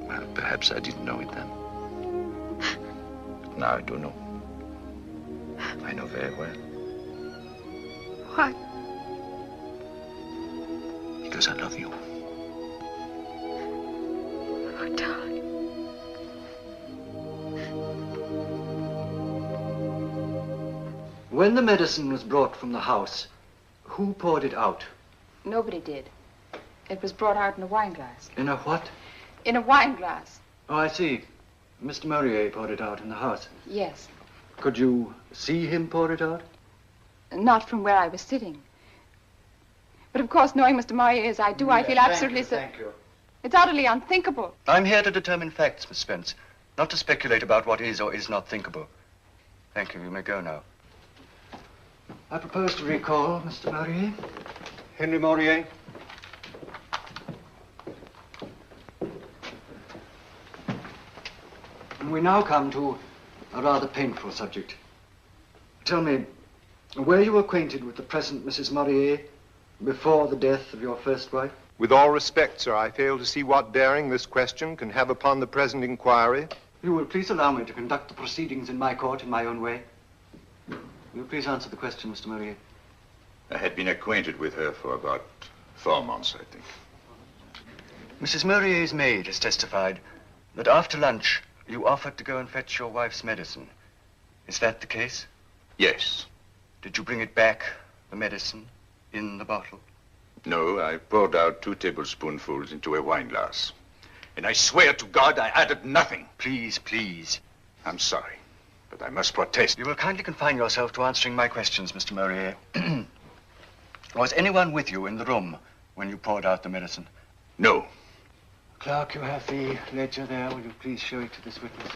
Well, perhaps I didn't know it then. But now I do know. I know very well. Why? Because I love you. Oh, darling. When the medicine was brought from the house, who poured it out? Nobody did. It was brought out in a wine glass. In a what? In a wine glass. Oh, I see. Mr. Murrier poured it out in the house. Yes. Could you see him pour it out? Not from where I was sitting. But of course, knowing Mr. Murrier as I do, I feel absolutely Thank you. It's utterly unthinkable. I'm here to determine facts, Miss Spence, not to speculate about what is or is not thinkable. Thank you. You may go now. I propose to recall Mr. Murrier. Henry Morier. And we now come to a rather painful subject. Tell me, were you acquainted with the present Mrs. Murrier before the death of your first wife? With all respect, sir, I fail to see what bearing this question can have upon the present inquiry. You will please allow me to conduct the proceedings in my court in my own way. Will you please answer the question, Mr. Murrier? I had been acquainted with her for about 4 months, I think. Mrs. Murrier's maid has testified that after lunch you offered to go and fetch your wife's medicine. Is that the case? Yes. Did you bring it back, the medicine, in the bottle? No, I poured out 2 tablespoonfuls into a wine glass. And I swear to God I added nothing. Please, please. I'm sorry, but I must protest. You will kindly confine yourself to answering my questions, Mr. Murrier. Was anyone with you in the room when you poured out the medicine? No. Clerk, you have the ledger there. Will you please show it to this witness?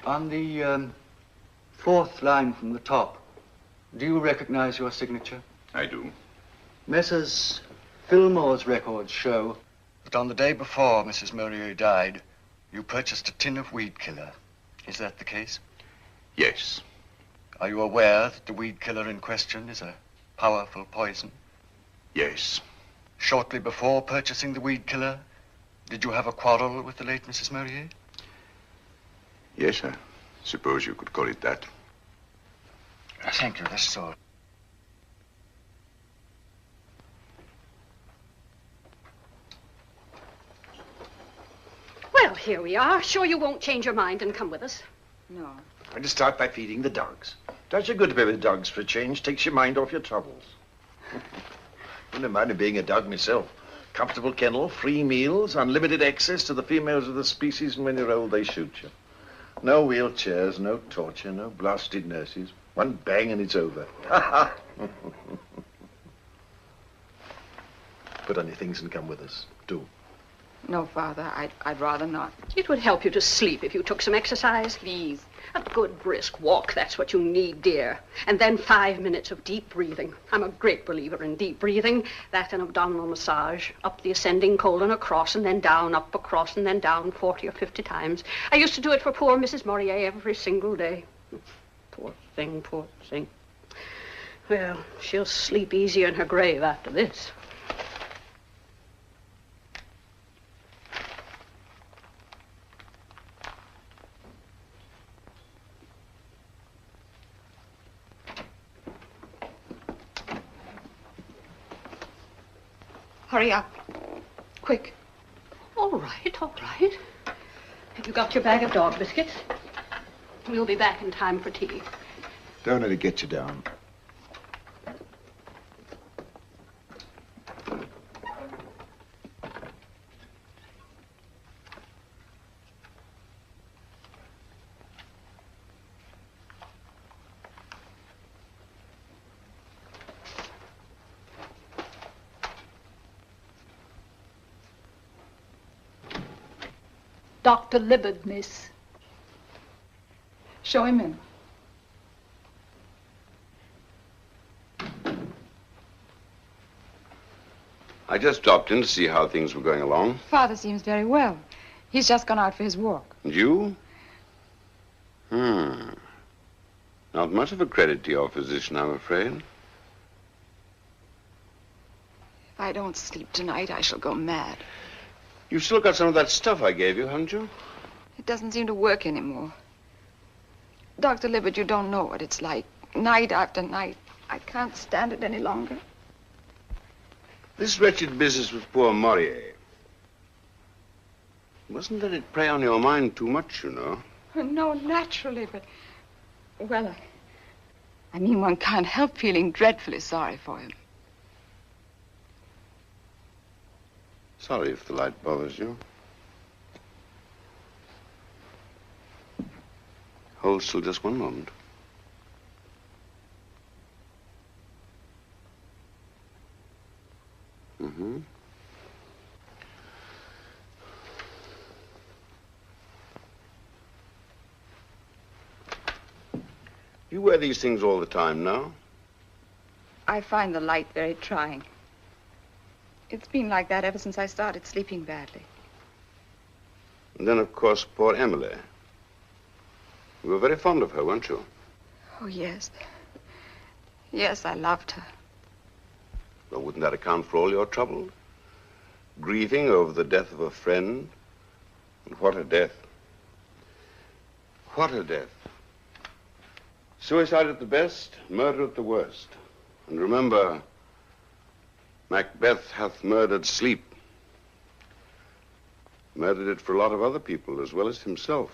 On the 4th line from the top, do you recognize your signature? I do. Messrs. Fillmore's records show that on the day before Mrs. Murrier died, you purchased a tin of weed killer. Is that the case? Yes. Are you aware that the weed killer in question is a powerful poison? Yes. Shortly before purchasing the weed killer, did you have a quarrel with the late Mrs. Murrier? Yes, I suppose you could call it that. Thank you, that's all. Well, here we are. Sure you won't change your mind and come with us? No. I'm going to start by feeding the dogs. Does you good to be with dogs for a change. Takes your mind off your troubles. Wouldn't mind being a dog myself. Comfortable kennel, free meals, unlimited access to the females of the species, and when you're old, they shoot you. No wheelchairs, no torture, no blasted nurses. One bang and it's over. Put on your things and come with us. Do. No, Father, I'd rather not. It would help you to sleep if you took some exercise. Please. A good brisk walk, that's what you need, dear. And then 5 minutes of deep breathing. I'm a great believer in deep breathing. That and abdominal massage. Up the ascending colon across and then down, up across and then down 40 or 50 times. I used to do it for poor Mrs. Murrier every single day. Poor thing, poor thing. Well, she'll sleep easier in her grave after this. Hurry up. Quick. All right, all right. Have you got your bag of dog biscuits? We'll be back in time for tea. Don't let it get you down. Dr. Libbard, miss. Show him in. I just dropped in to see how things were going along. Father seems very well. He's just gone out for his walk. And you? Not much of a credit to your physician, I'm afraid. If I don't sleep tonight, I shall go mad. You've still got some of that stuff I gave you, haven't you? It doesn't seem to work anymore. Dr. Libbard, you don't know what it's like. Night after night. I can't stand it any longer. This wretched business with poor Maurier. Mustn't let it prey on your mind too much, you know. No, naturally, but... Well, I mean, one can't help feeling dreadfully sorry for him. Sorry if the light bothers you. Hold still just one moment. Mm-hmm. You wear these things all the time now? I find the light very trying. It's been like that ever since I started sleeping badly. And then, of course, poor Emily. You were very fond of her, weren't you? Oh, yes. Yes, I loved her. Well, wouldn't that account for all your trouble? Grieving over the death of a friend. And what a death. What a death. Suicide at the best, murder at the worst. And remember, Macbeth hath murdered sleep. Murdered it for a lot of other people as well as himself.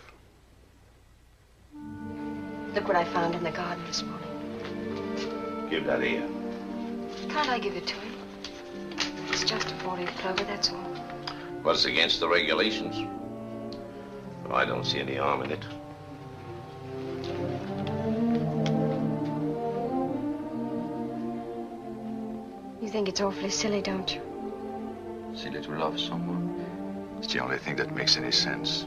Look what I found in the garden this morning. Give that here. Can't I give it to him? It's just a 4-leaf clover, that's all. But it's against the regulations. But I don't see any harm in it. You think it's awfully silly, don't you? Silly to love someone. It's the only thing that makes any sense.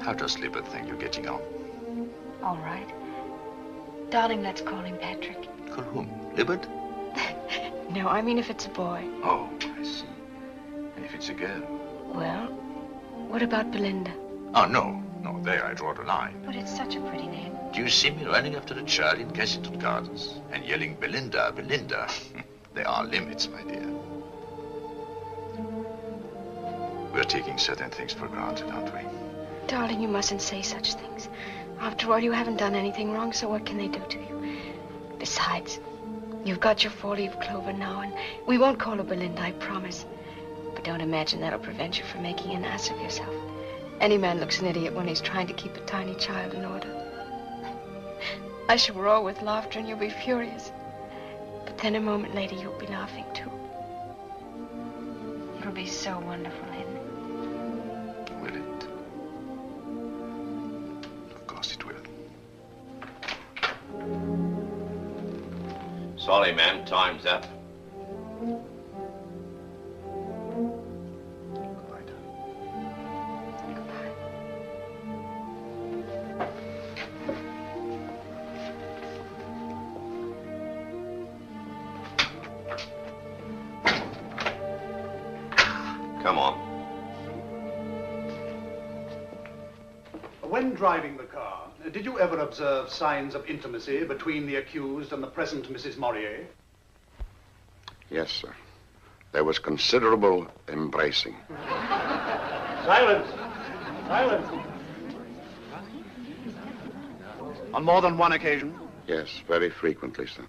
How does Libbard think you're getting on? All right. Darling, let's call him Patrick. Call whom? Libbard? No, I mean if it's a boy. Oh, I see. And if it's a girl? Well, what about Belinda? Oh, no. No, there I draw the line. But it's such a pretty name. Do you see me running after the child in Kensington Gardens and yelling, Belinda, Belinda? There are limits, my dear. We're taking certain things for granted, aren't we? Darling, you mustn't say such things. After all, you haven't done anything wrong, so what can they do to you? Besides, you've got your 4-leaf clover now, and we won't call her Belinda, I promise. But don't imagine that'll prevent you from making an ass of yourself. Any man looks an idiot when he's trying to keep a tiny child in order. I shall roar with laughter and you'll be furious. But then a moment later, you'll be laughing too. It'll be so wonderful, Henry. Will it? Of course it will. Sorry, ma'am. Time's up. Come on. When driving the car, Did you ever observe signs of intimacy between the accused and the present Mrs. Morier? Yes, sir. There was considerable embracing. Silence! Silence! On more than one occasion? Yes, very frequently, sir.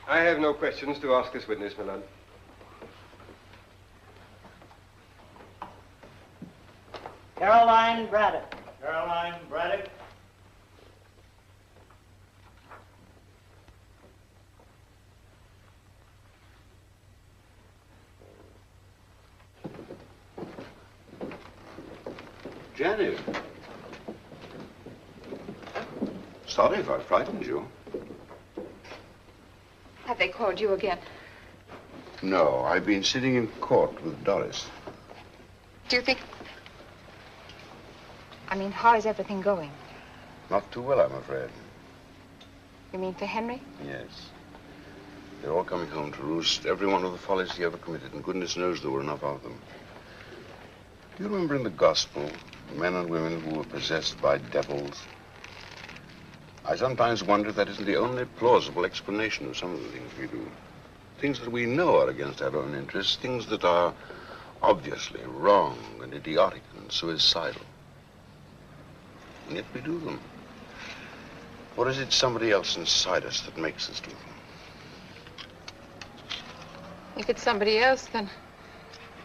I have no questions to ask this witness, my lord. Caroline Braddock. Caroline Braddock. Janet. Sorry if I frightened you. Have they called you again? No, I've been sitting in court with Doris. Do you think... I mean, how is everything going? Not too well, I'm afraid. You mean for Henry? Yes. They're all coming home to roost, every one of the follies he ever committed, and goodness knows there were enough of them. Do you remember in the gospel, men and women who were possessed by devils? I sometimes wonder if that isn't the only plausible explanation of some of the things we do. Things that we know are against our own interests, things that are obviously wrong and idiotic and suicidal. And yet we do them. Or is it somebody else inside us that makes us do them? If it's somebody else,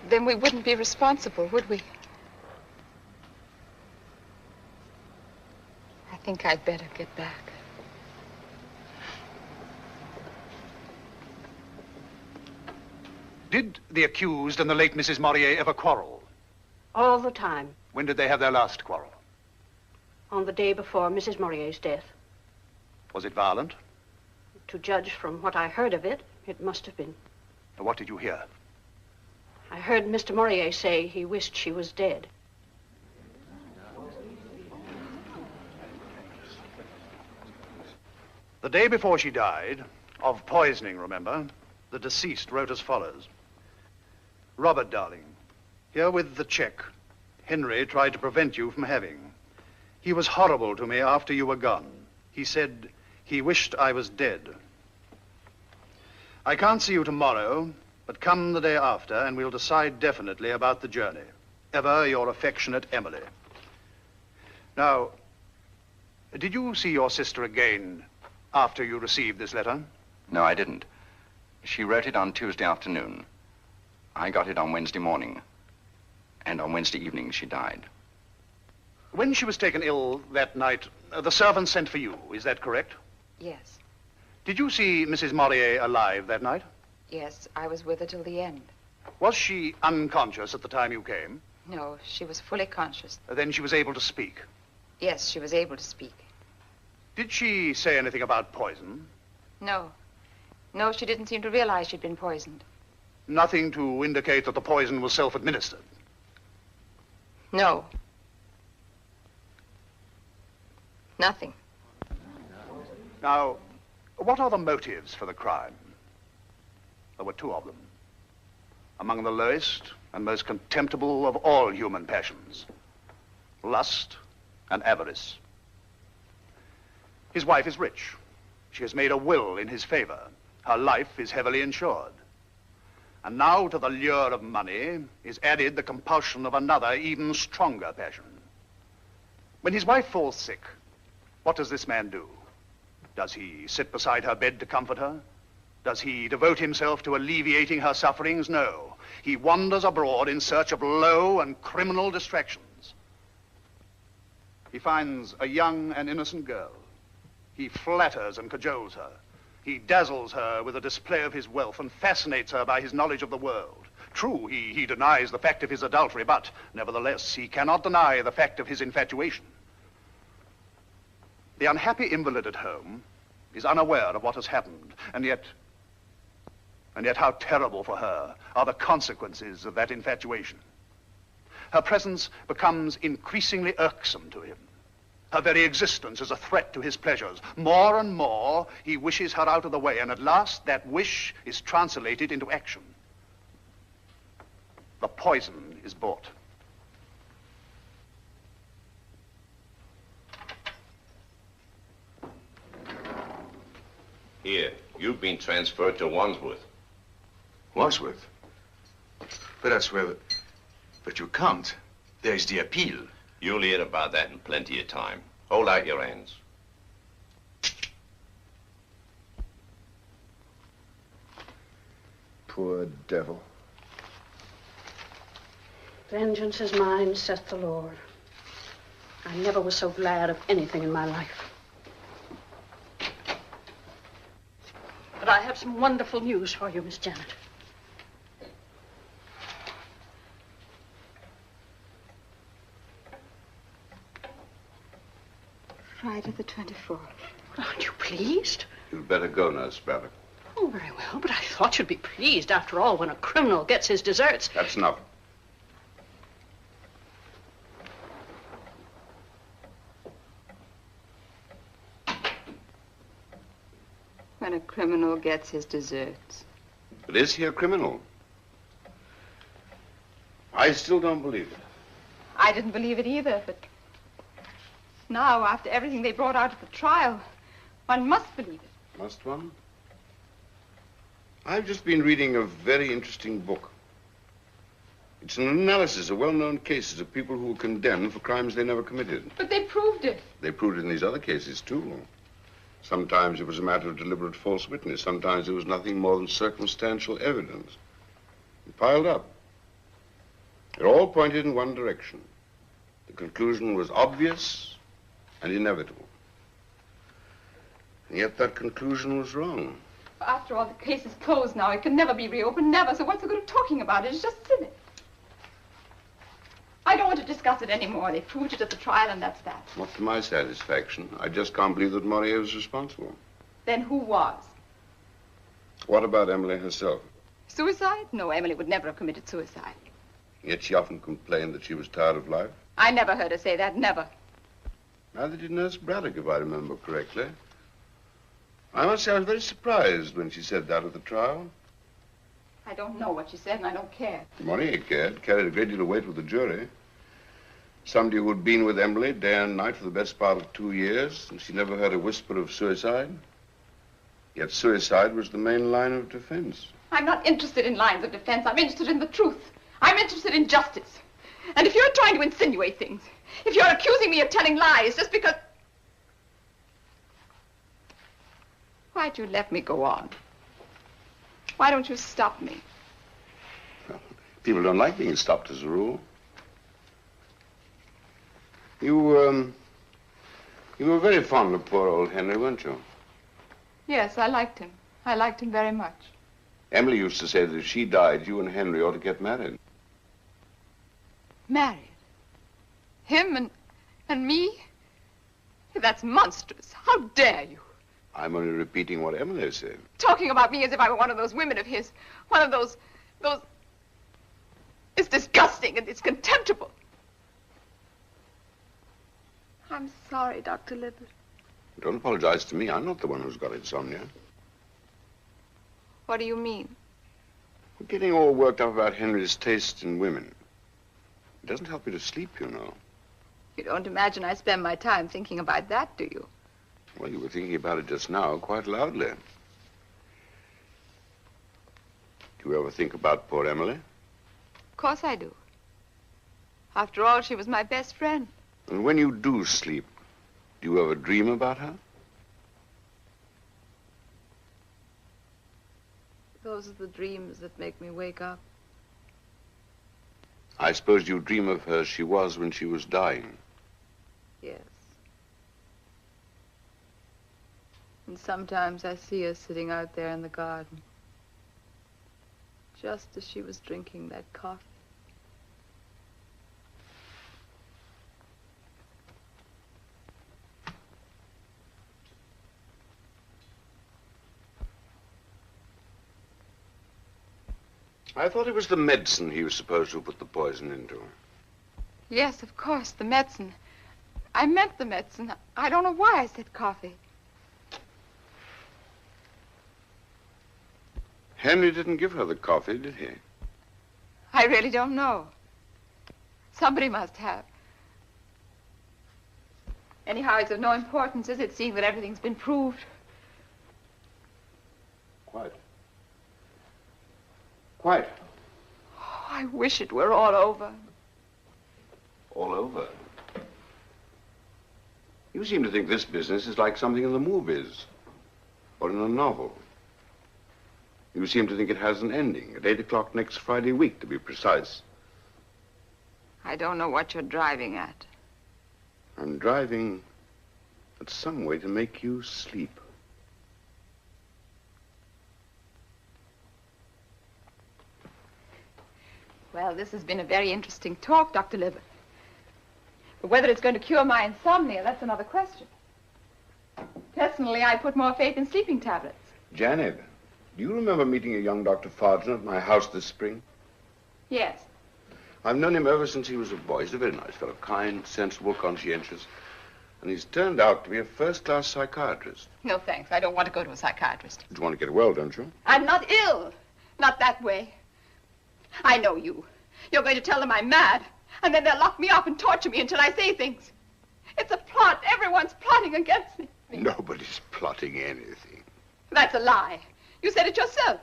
then we wouldn't be responsible, would we? I think I'd better get back. Did the accused and the late Mrs. Morier ever quarrel? All the time. When did they have their last quarrel? On the day before Mrs. Morier's death. Was it violent? To judge from what I heard of it, it must have been. What did you hear? I heard Mr. Morier say he wished she was dead. The day before she died, of poisoning, remember, the deceased wrote as follows. Robert, darling, herewith the check Henry tried to prevent you from having. He was horrible to me after you were gone. He said he wished I was dead. I can't see you tomorrow, but come the day after and we'll decide definitely about the journey. Ever your affectionate Emily. Now, did you see your sister again after you received this letter? No, I didn't. She wrote it on Tuesday afternoon. I got it on Wednesday morning. And on Wednesday evening, she died. When she was taken ill that night, the servant sent for you, is that correct? Yes. Did you see Mrs. Morier alive that night? Yes, I was with her till the end. Was she unconscious at the time you came? No, she was fully conscious. Then she was able to speak? Yes, she was able to speak. Did she say anything about poison? No. No, she didn't seem to realize she'd been poisoned. Nothing to indicate that the poison was self-administered? No. Nothing. Now, what are the motives for the crime? There were two of them. Among the lowest and most contemptible of all human passions. Lust and avarice. His wife is rich. She has made a will in his favor. Her life is heavily insured. And now to the lure of money is added the compulsion of another, even stronger passion. When his wife falls sick, what does this man do? Does he sit beside her bed to comfort her? Does he devote himself to alleviating her sufferings? No. He wanders abroad in search of low and criminal distractions. He finds a young and innocent girl. He flatters and cajoles her. He dazzles her with the display of his wealth and fascinates her by his knowledge of the world. True, he denies the fact of his adultery, but nevertheless, he cannot deny the fact of his infatuation. The unhappy invalid at home is unaware of what has happened, and yet how terrible for her are the consequences of that infatuation. Her presence becomes increasingly irksome to him. Her very existence is a threat to his pleasures. More and more, he wishes her out of the way, and at last that wish is translated into action. The poison is bought. Here, you've been transferred to Wandsworth. Wandsworth? But that's where... But you can't. There's the appeal. You'll hear about that in plenty of time. Hold out your hands. Poor devil. Vengeance is mine, saith the Lord. I never was so glad of anything in my life. But I have some wonderful news for you, Miss Janet. Friday the 24th. Aren't you pleased? You'd better go, Nurse Braddock. Oh, very well, but I thought you'd be pleased, after all, when a criminal gets his deserts. That's enough. When a criminal gets his deserts. But is he a criminal? I still don't believe it. I didn't believe it either, but now, after everything they brought out at the trial, one must believe it. Must one? I've just been reading a very interesting book. It's an analysis of well-known cases of people who were condemned for crimes they never committed. But they proved it. They proved it in these other cases, too. Sometimes it was a matter of deliberate false witness. Sometimes it was nothing more than circumstantial evidence. It piled up. It all pointed in one direction. The conclusion was obvious and inevitable. And yet that conclusion was wrong. After all, the case is closed now. It can never be reopened, never. So what's the good of talking about it? It's just silly. I don't want to discuss it anymore. They proved it at the trial, and that's that. Not to my satisfaction. I just can't believe that Maurier was responsible. Then who was? What about Emily herself? Suicide? No, Emily would never have committed suicide. Yet she often complained that she was tired of life. I never heard her say that, never. Neither did Nurse Braddock, if I remember correctly. I must say I was very surprised when she said that at the trial. I don't know what she said, and I don't care. Maurier cared, carried a great deal of weight with the jury. Somebody who had been with Emily day and night for the best part of 2 years, and she never heard a whisper of suicide. Yet suicide was the main line of defense. I'm not interested in lines of defense. I'm interested in the truth. I'm interested in justice. And if you're trying to insinuate things, if you're accusing me of telling lies just because... Why'd you let me go on? Why don't you stop me? Well, people don't like being stopped as a rule. You were very fond of poor old Henry, weren't you? Yes, I liked him. I liked him very much. Emily used to say that if she died, you and Henry ought to get married. Married? Him and me? That's monstrous. How dare you? I'm only repeating what Emily said. Talking about me as if I were one of those women of his. One of those... It's disgusting and it's contemptible. I'm sorry, Dr. Libbard. Don't apologize to me. I'm not the one who's got insomnia. What do you mean? We're getting all worked up about Henry's taste in women. It doesn't help you to sleep, you know. You don't imagine I spend my time thinking about that, do you? Well, you were thinking about it just now, quite loudly. Do you ever think about poor Emily? Of course I do. After all, she was my best friend. And when you do sleep, do you ever dream about her? Those are the dreams that make me wake up. I suppose you dream of her as she was when she was dying. Yes. And sometimes I see her sitting out there in the garden, just as she was drinking that coffee. I thought it was the medicine he was supposed to have put the poison into. Yes, of course, the medicine. I meant the medicine. I don't know why I said coffee. Henry didn't give her the coffee, did he? I really don't know. Somebody must have. Anyhow, it's of no importance, is it, seeing that everything's been proved? Quiet. Quiet. Oh, I wish it were all over. All over. You seem to think this business is like something in the movies or in a novel. You seem to think it has an ending at 8 o'clock next Friday week, to be precise. I don't know what you're driving at. I'm driving at some way to make you sleep. Well, this has been a very interesting talk, Dr. Libby. But whether it's going to cure my insomnia, that's another question. Personally, I put more faith in sleeping tablets. Janet, do you remember meeting a young Dr. Fargen at my house this spring? Yes. I've known him ever since he was a boy. He's a very nice fellow, kind, sensible, conscientious. And he's turned out to be a first-class psychiatrist. No, thanks. I don't want to go to a psychiatrist. You want to get well, don't you? I'm not ill. Not that way. I know you. You're going to tell them I'm mad, and then they'll lock me up and torture me until I say things. It's a plot. Everyone's plotting against me. Nobody's plotting anything. That's a lie. You said it yourself.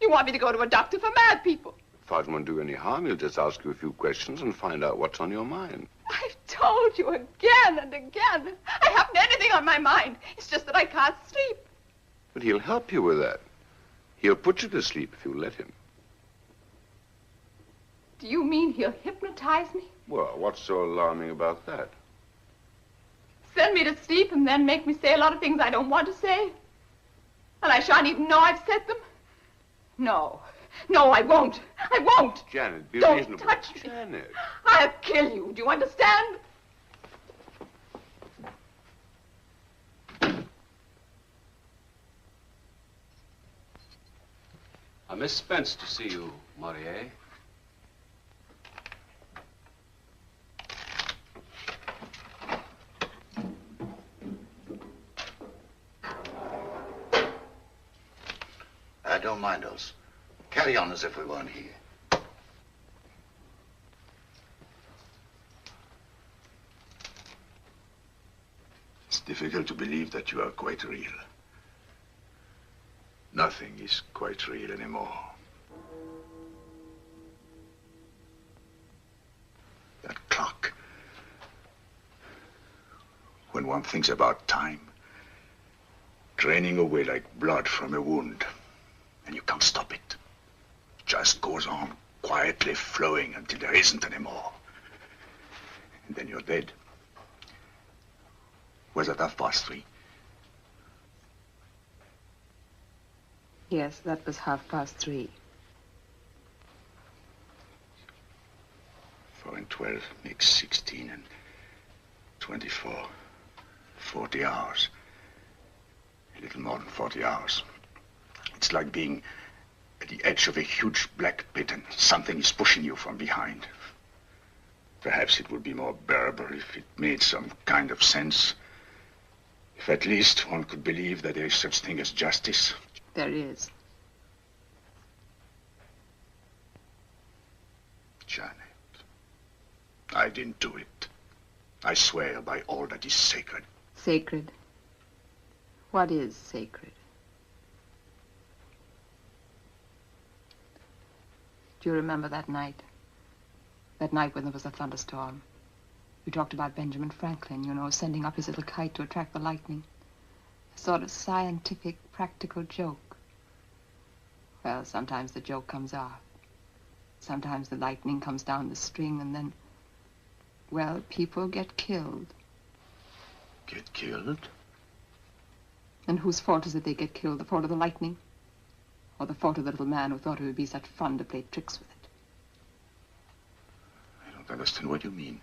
You want me to go to a doctor for mad people. Fargen won't do any harm. He'll just ask you a few questions and find out what's on your mind. I've told you again and again. I haven't anything on my mind. It's just that I can't sleep. But he'll help you with that. He'll put you to sleep if you let him. Do you mean he'll hypnotize me? Well, what's so alarming about that? Send me to sleep and then make me say a lot of things I don't want to say? And I shan't even know I've said them? No. No, I won't. I won't. Janet, be Don't reasonable. touch me. Janet. I'll kill you. Do you understand? Miss Spence to see you, Maurier. I don't mind us. Carry on as if we weren't here. It's difficult to believe that you are quite real. Nothing is quite real anymore. That clock. When one thinks about time, draining away like blood from a wound, and you can't stop it. It just goes on quietly flowing until there isn't anymore. And then you're dead. Was it 3:30? Yes, that was 3:30. 4 and 12 makes 16 and 24. 40 hours. A little more than 40 hours. It's like being at the edge of a huge black pit and something is pushing you from behind. Perhaps it would be more bearable if it made some kind of sense. If at least one could believe that there is such thing as justice. There is. Janet, I didn't do it. I swear by all that is sacred. Sacred? What is sacred? Do you remember that night? That night when there was a thunderstorm. You talked about Benjamin Franklin, you know, sending up his little kite to attract the lightning. A sort of scientific, practical joke. Well, sometimes the joke comes off. Sometimes the lightning comes down the string and then, well, people get killed. Get killed? And whose fault is it they get killed? The fault of the lightning? Or the fault of the little man who thought it would be such fun to play tricks with it? I don't understand what you mean.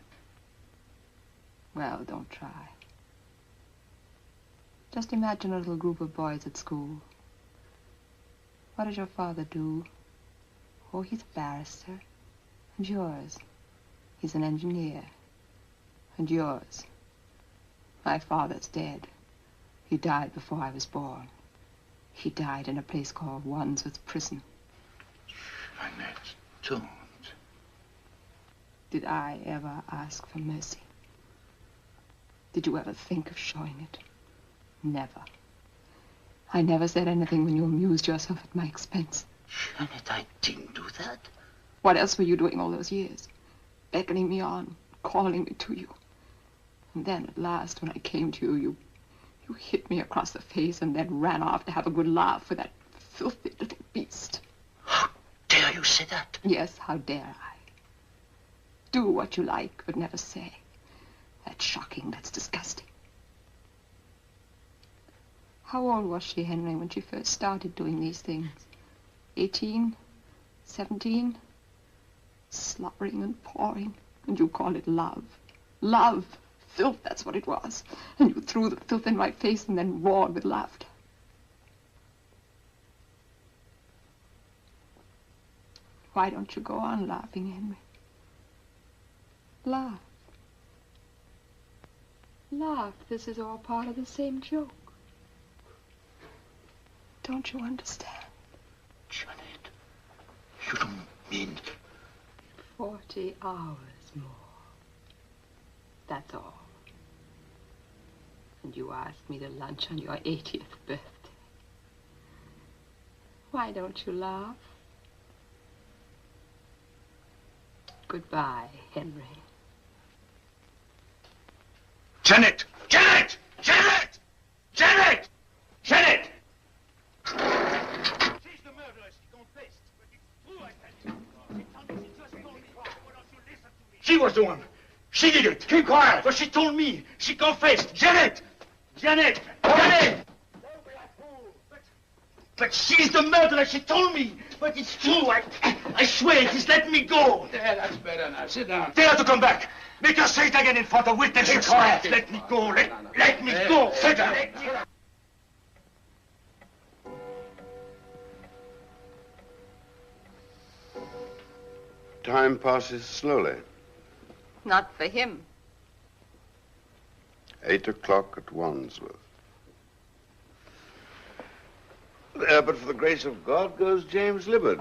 Well, don't try. Just imagine a little group of boys at school. What does your father do? Oh, he's a barrister. And yours? He's an engineer. And yours? My father's dead. He died before I was born. He died in a place called Wandsworth Prison. Annette, don't. Did I ever ask for mercy? Did you ever think of showing it? Never. I never said anything when you amused yourself at my expense. Janet, I didn't do that. What else were you doing all those years? Beckoning me on, calling me to you. And then at last, when I came to you, you hit me across the face and then ran off to have a good laugh with that filthy little beast. How dare you say that? Yes, how dare I? Do what you like, but never say. That's shocking, that's disgusting. How old was she, Henry, when she first started doing these things? 18? 17? Slobbering and pouring, and you call it love. Love! Filth, that's what it was. And you threw the filth in my face and then roared with laughter. Why don't you go on laughing, Henry? Laugh. Laugh. This is all part of the same joke. Don't you understand? Janet, you don't mean... 40 hours more. That's all. And you asked me to lunch on your 80th birthday. Why don't you laugh? Goodbye, Henry. Janet! Janet! Janet! Janet! Janet! She's the murderer. She confessed. But it's true, I tell you. She told me she just told me. Why don't you listen to me? She was the one. She did it. Keep quiet. But she told me. She confessed. Janet! Janet! Janet! Don't be a fool. But she's the murderer. She told me. But it's true. I swear. Just let me go. There, that's better now. Sit down. Tell her to come back. Make her say it again in front of witnesses. Keep quiet. Let me go. Let me go. Sit down. Time passes slowly. Not for him. 8 o'clock at Wandsworth. There, but for the grace of God, goes James Libbard.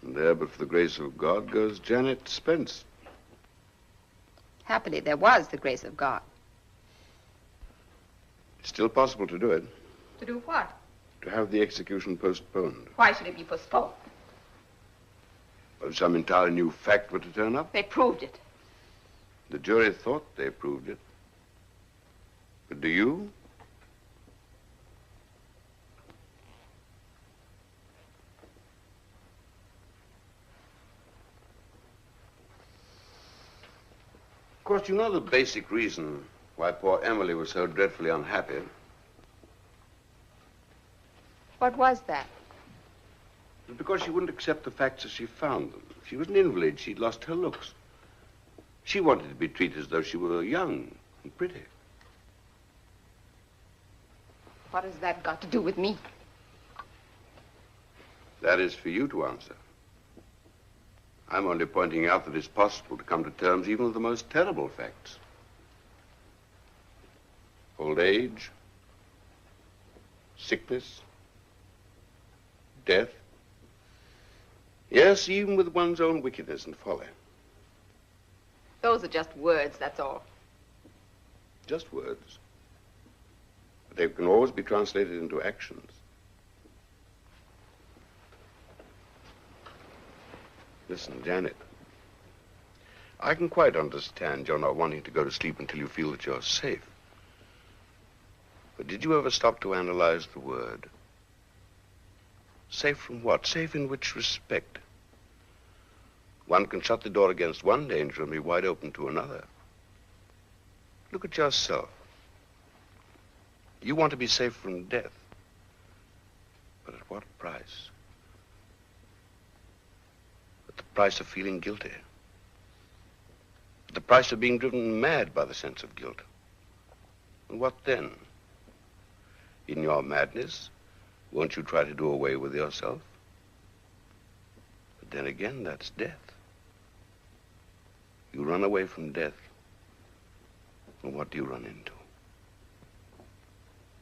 And there, but for the grace of God, goes Janet Spence. Happily, there was the grace of God. It's still possible to do it, To do what? to have the execution postponed. Why should it be postponed? If some entirely new fact were to turn up, They proved it. the jury thought they proved it. But do you? Of course, you know the basic reason why poor Emily was so dreadfully unhappy. What was that? It was because she wouldn't accept the facts as she found them. She was an invalid. She'd lost her looks. She wanted to be treated as though she were young and pretty. What has that got to do with me? That is for you to answer. I'm only pointing out that it's possible to come to terms even with the most terrible facts. Old age, sickness, death. Yes, even with one's own wickedness and folly. Those are just words, that's all. Just words. But they can always be translated into actions. Listen, Janet. I can quite understand you're not wanting to go to sleep until you feel that you're safe. But did you ever stop to analyze the word? Safe from what? Safe in which respect? One can shut the door against one danger and be wide open to another. Look at yourself. You want to be safe from death. But at what price? At the price of feeling guilty. At the price of being driven mad by the sense of guilt. And what then? In your madness, won't you try to do away with yourself? But then again, that's death. You run away from death. And what do you run into?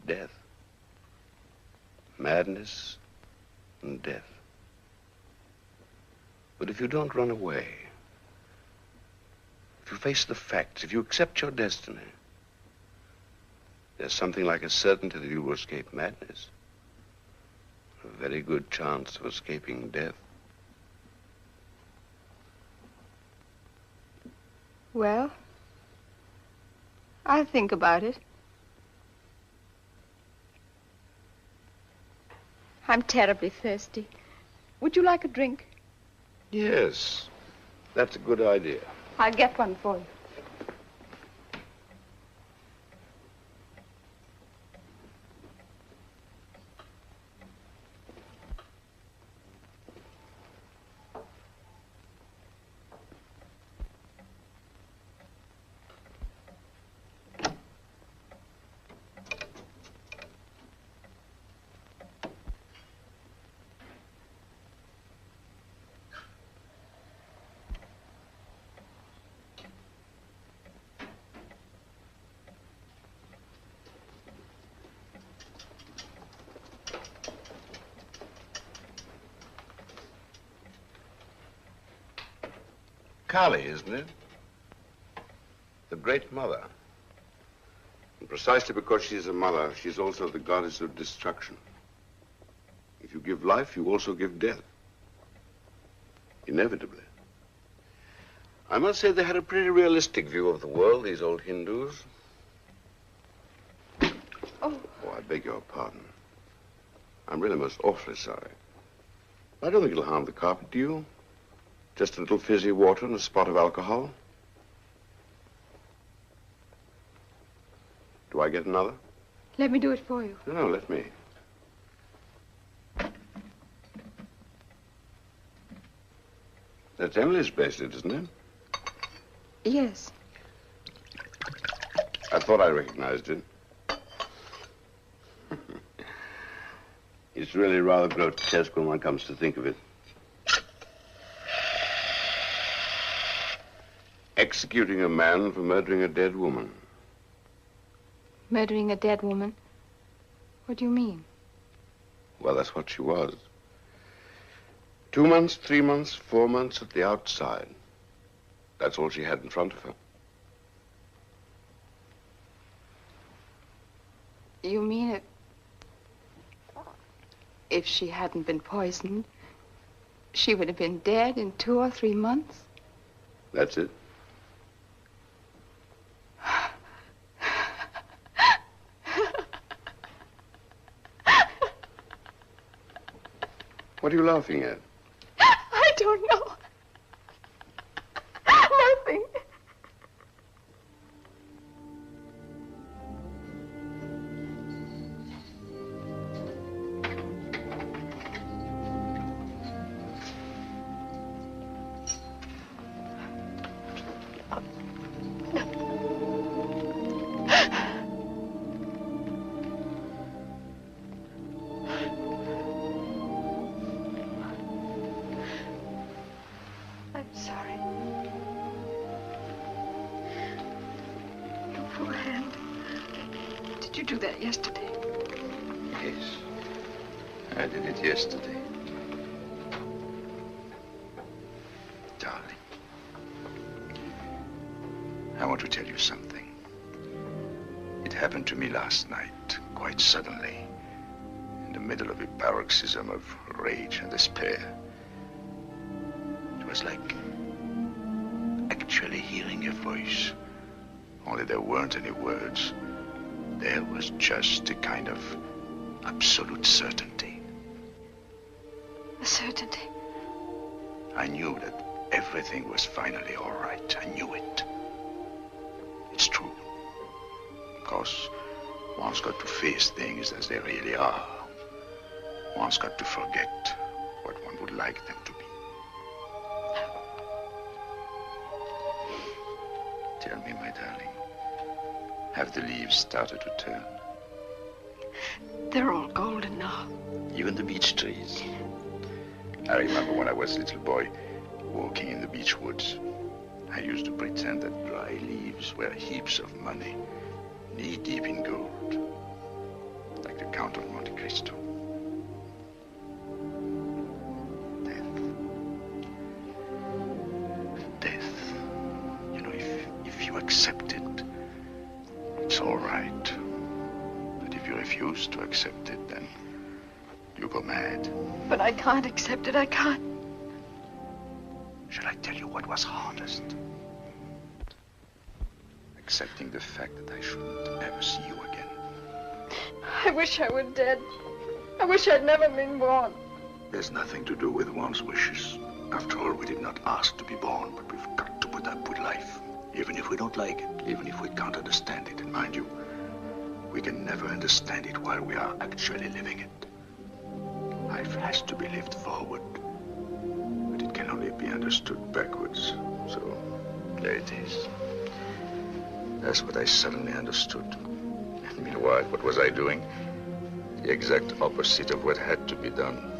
Death. Madness and death. But if you don't run away, if you face the facts, if you accept your destiny, There's something like a certainty that you will escape madness. A very good chance of escaping death. Well, I'll think about it. I'm terribly thirsty. Would you like a drink? Yes, that's a good idea. I'll get one for you. Kali, isn't it? The great mother. And precisely because she's a mother, she's also the goddess of destruction. If you give life, you also give death. Inevitably. I must say they had a pretty realistic view of the world, these old Hindus. Oh, I beg your pardon. I'm really most awfully sorry. I don't think it'll harm the carpet, do you? Just a little fizzy water and a spot of alcohol. Do I get another? Let me do it for you. No, let me. That's Emily's bracelet, isn't it? Yes. I thought I recognized it. It's really rather grotesque when one comes to think of it. Executing a man for murdering a dead woman. Murdering a dead woman? What do you mean? Well, that's what she was. 2 months, 3 months, 4 months at the outside. That's all she had in front of her. You mean if she hadn't been poisoned, she would have been dead in 2 or 3 months? That's it. What are you laughing at? I don't know. Nothing. Yesterday. Yes, I did it yesterday. Darling, I want to tell you something. It happened to me last night, quite suddenly, in the middle of a paroxysm of rage and despair. It was like actually hearing a voice, only there weren't any words. There was just a kind of absolute certainty. A certainty? I knew that everything was finally all right. I knew it. It's true. Of course, one's got to face things as they really are. One's got to forget what one would like them to be. Tell me, my darling. Have the leaves started to turn? They're all golden now. Even the beech trees. I remember when I was a little boy, walking in the beech woods. I used to pretend that dry leaves were heaps of money, knee-deep in gold, like the Count of Monte Cristo. Death. You know, if you accept it, it's all right. refuse to accept it, then you go mad. But I can't accept it. I can't. Shall I tell you what was hardest? Accepting the fact that I shouldn't ever see you again. I wish I were dead. I wish I'd never been born. There's nothing to do with one's wishes. After all, we did not ask to be born, but we've got to put up with life. Even if we don't like it, even if we can't understand it. And mind you, we can never understand it while we are actually living it. Life has to be lived forward, but it can only be understood backwards. So, there it is. That's what I suddenly understood. And meanwhile, what was I doing? The exact opposite of what had to be done.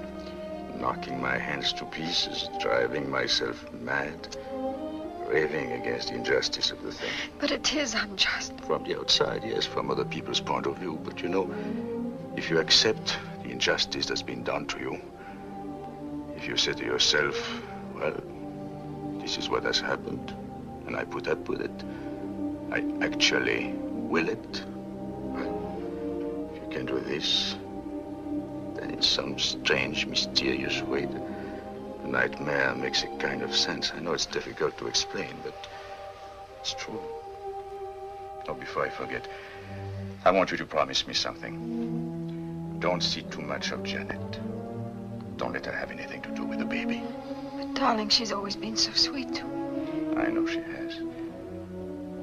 Knocking my hands to pieces, driving myself mad, raving against the injustice of the thing. But it is unjust. From the outside, yes, from other people's point of view. But you know, if you accept the injustice that's been done to you, if you say to yourself, well, this is what has happened, and I put up with it, I actually will it. Well, if you can do this, then in some strange, mysterious way, the nightmare makes a kind of sense. I know it's difficult to explain, but it's true. Oh, before I forget, I want you to promise me something. Don't see too much of Janet. Don't let her have anything to do with the baby. But darling, she's always been so sweet to me. I know she has.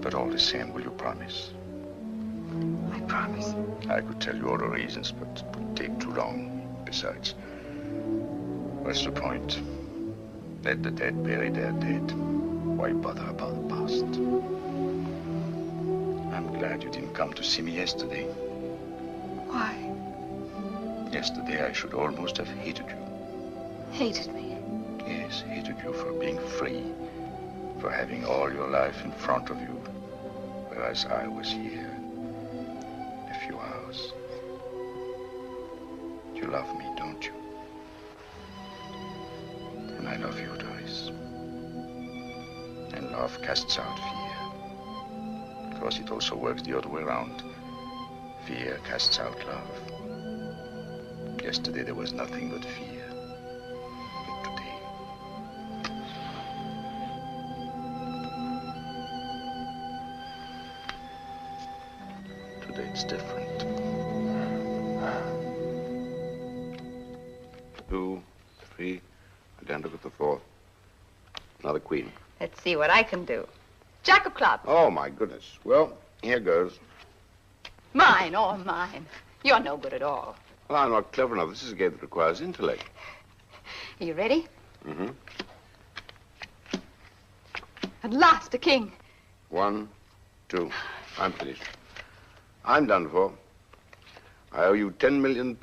But all the same, will you promise? I promise. I could tell you all the reasons, but it would take too long. Besides, what's the point? Let the dead bury their dead. Why bother about the past? I'm glad you didn't come to see me yesterday. Why? Yesterday I should almost have hated you. Hated me? Yes, hated you for being free, for having all your life in front of you, whereas I was here. A few hours. You love me, don't you? And I love you, Doris. And love casts out fear. Of course, it also works the other way around. Fear casts out love. Yesterday there was nothing but fear. But today... Today it's different. 2, 3. I don't look at the 4th. Another queen. Let's see what I can do. Jack of clubs. Oh, my goodness. Well, here goes. Mine, all mine. You're no good at all. Well, I'm not clever enough. This is a game that requires intellect. Are you ready? Mm-hmm. At last, a king. 1, 2. I'm finished. I'm done for. I owe you £10 million.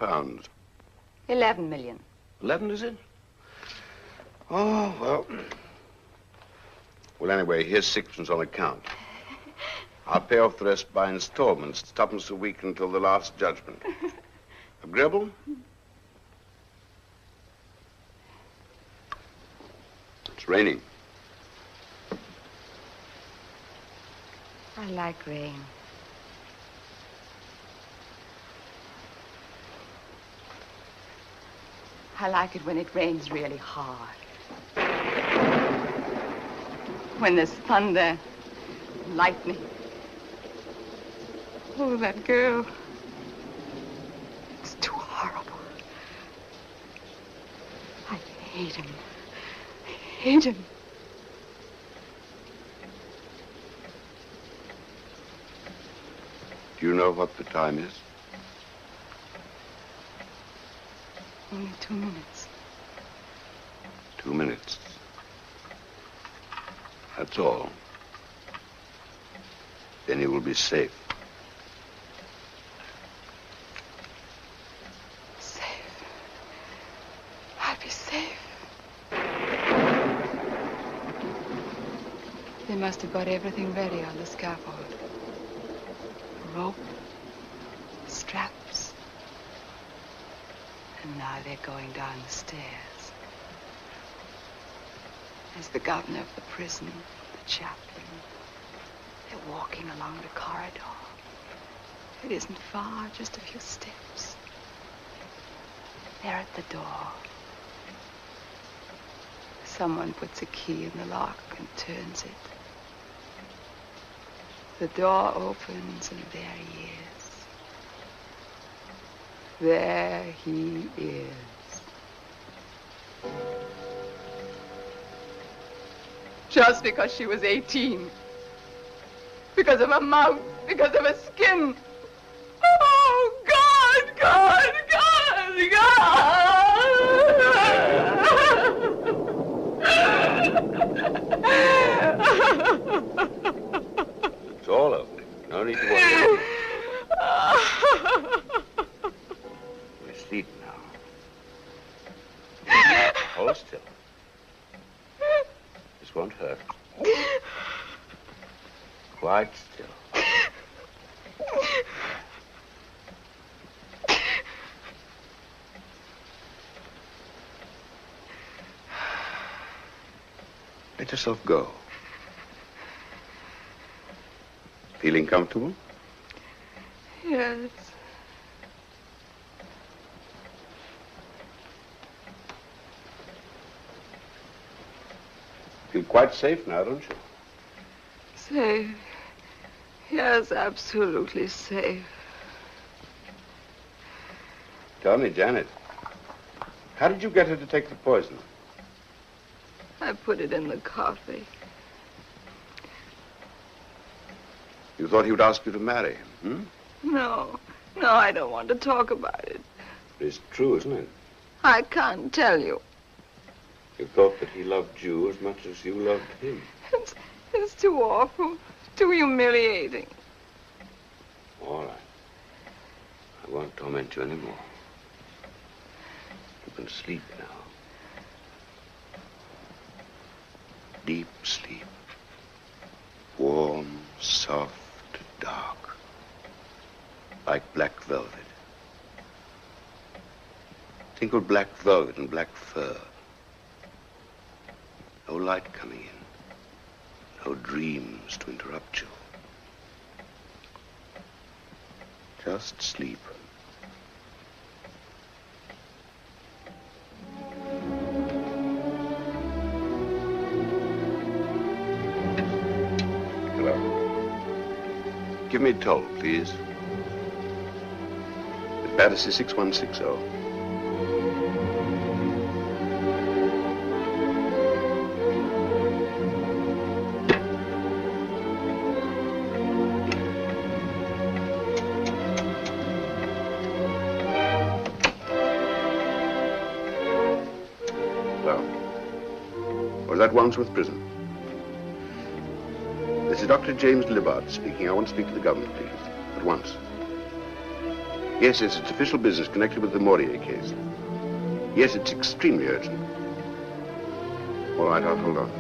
11 million. 11, is it? Oh, well. Well, anyway, here's 6pence on account. I'll pay off the rest by installments, 2pence a week until the last judgment. Agreeable? It's raining. I like rain. I like it when it rains really hard. When there's thunder, lightning. Oh, that girl. It's too horrible. I hate him. I hate him. Do you know what the time is? Only 2 minutes. 2 minutes. That's all. Then you will be safe. Safe. I'll be safe. They must have got everything ready on the scaffold. A rope, straps. And now they're going down the stairs. There's the governor of the prison, the chaplain. They're walking along the corridor. It isn't far, just a few steps. They're at the door. Someone puts a key in the lock and turns it. The door opens and there he is. There he is. Just because she was 18. Because of her mouth. Because of her skin. Oh, God, God, God, God! It's all over. No need to worry. We're asleep now. Hold still. This won't hurt. Quite still. Let yourself go. Feeling comfortable? Yes. Feel quite safe now, don't you? Safe. Yes, absolutely safe. Tell me, Janet, how did you get her to take the poison? I put it in the coffee. You thought he would ask you to marry him, No, I don't want to talk about it. It's true, isn't it? I can't tell you. You thought that he loved you as much as you loved him. It's too awful, too humiliating. All right. I won't torment you anymore. You can sleep now. Deep sleep. Warm, soft, dark. Like black velvet. Think of black velvet and black fur. No light coming in. No dreams to interrupt you. Just sleep. Hello. Give me a toll, please. Miss Battersea 6160. At Wandsworth Prison. This is Dr. James Libbard speaking. I want to speak to the government, please. At once. Yes, it's official business connected with the Maurier case. Yes, it's extremely urgent. All right, I'll hold on.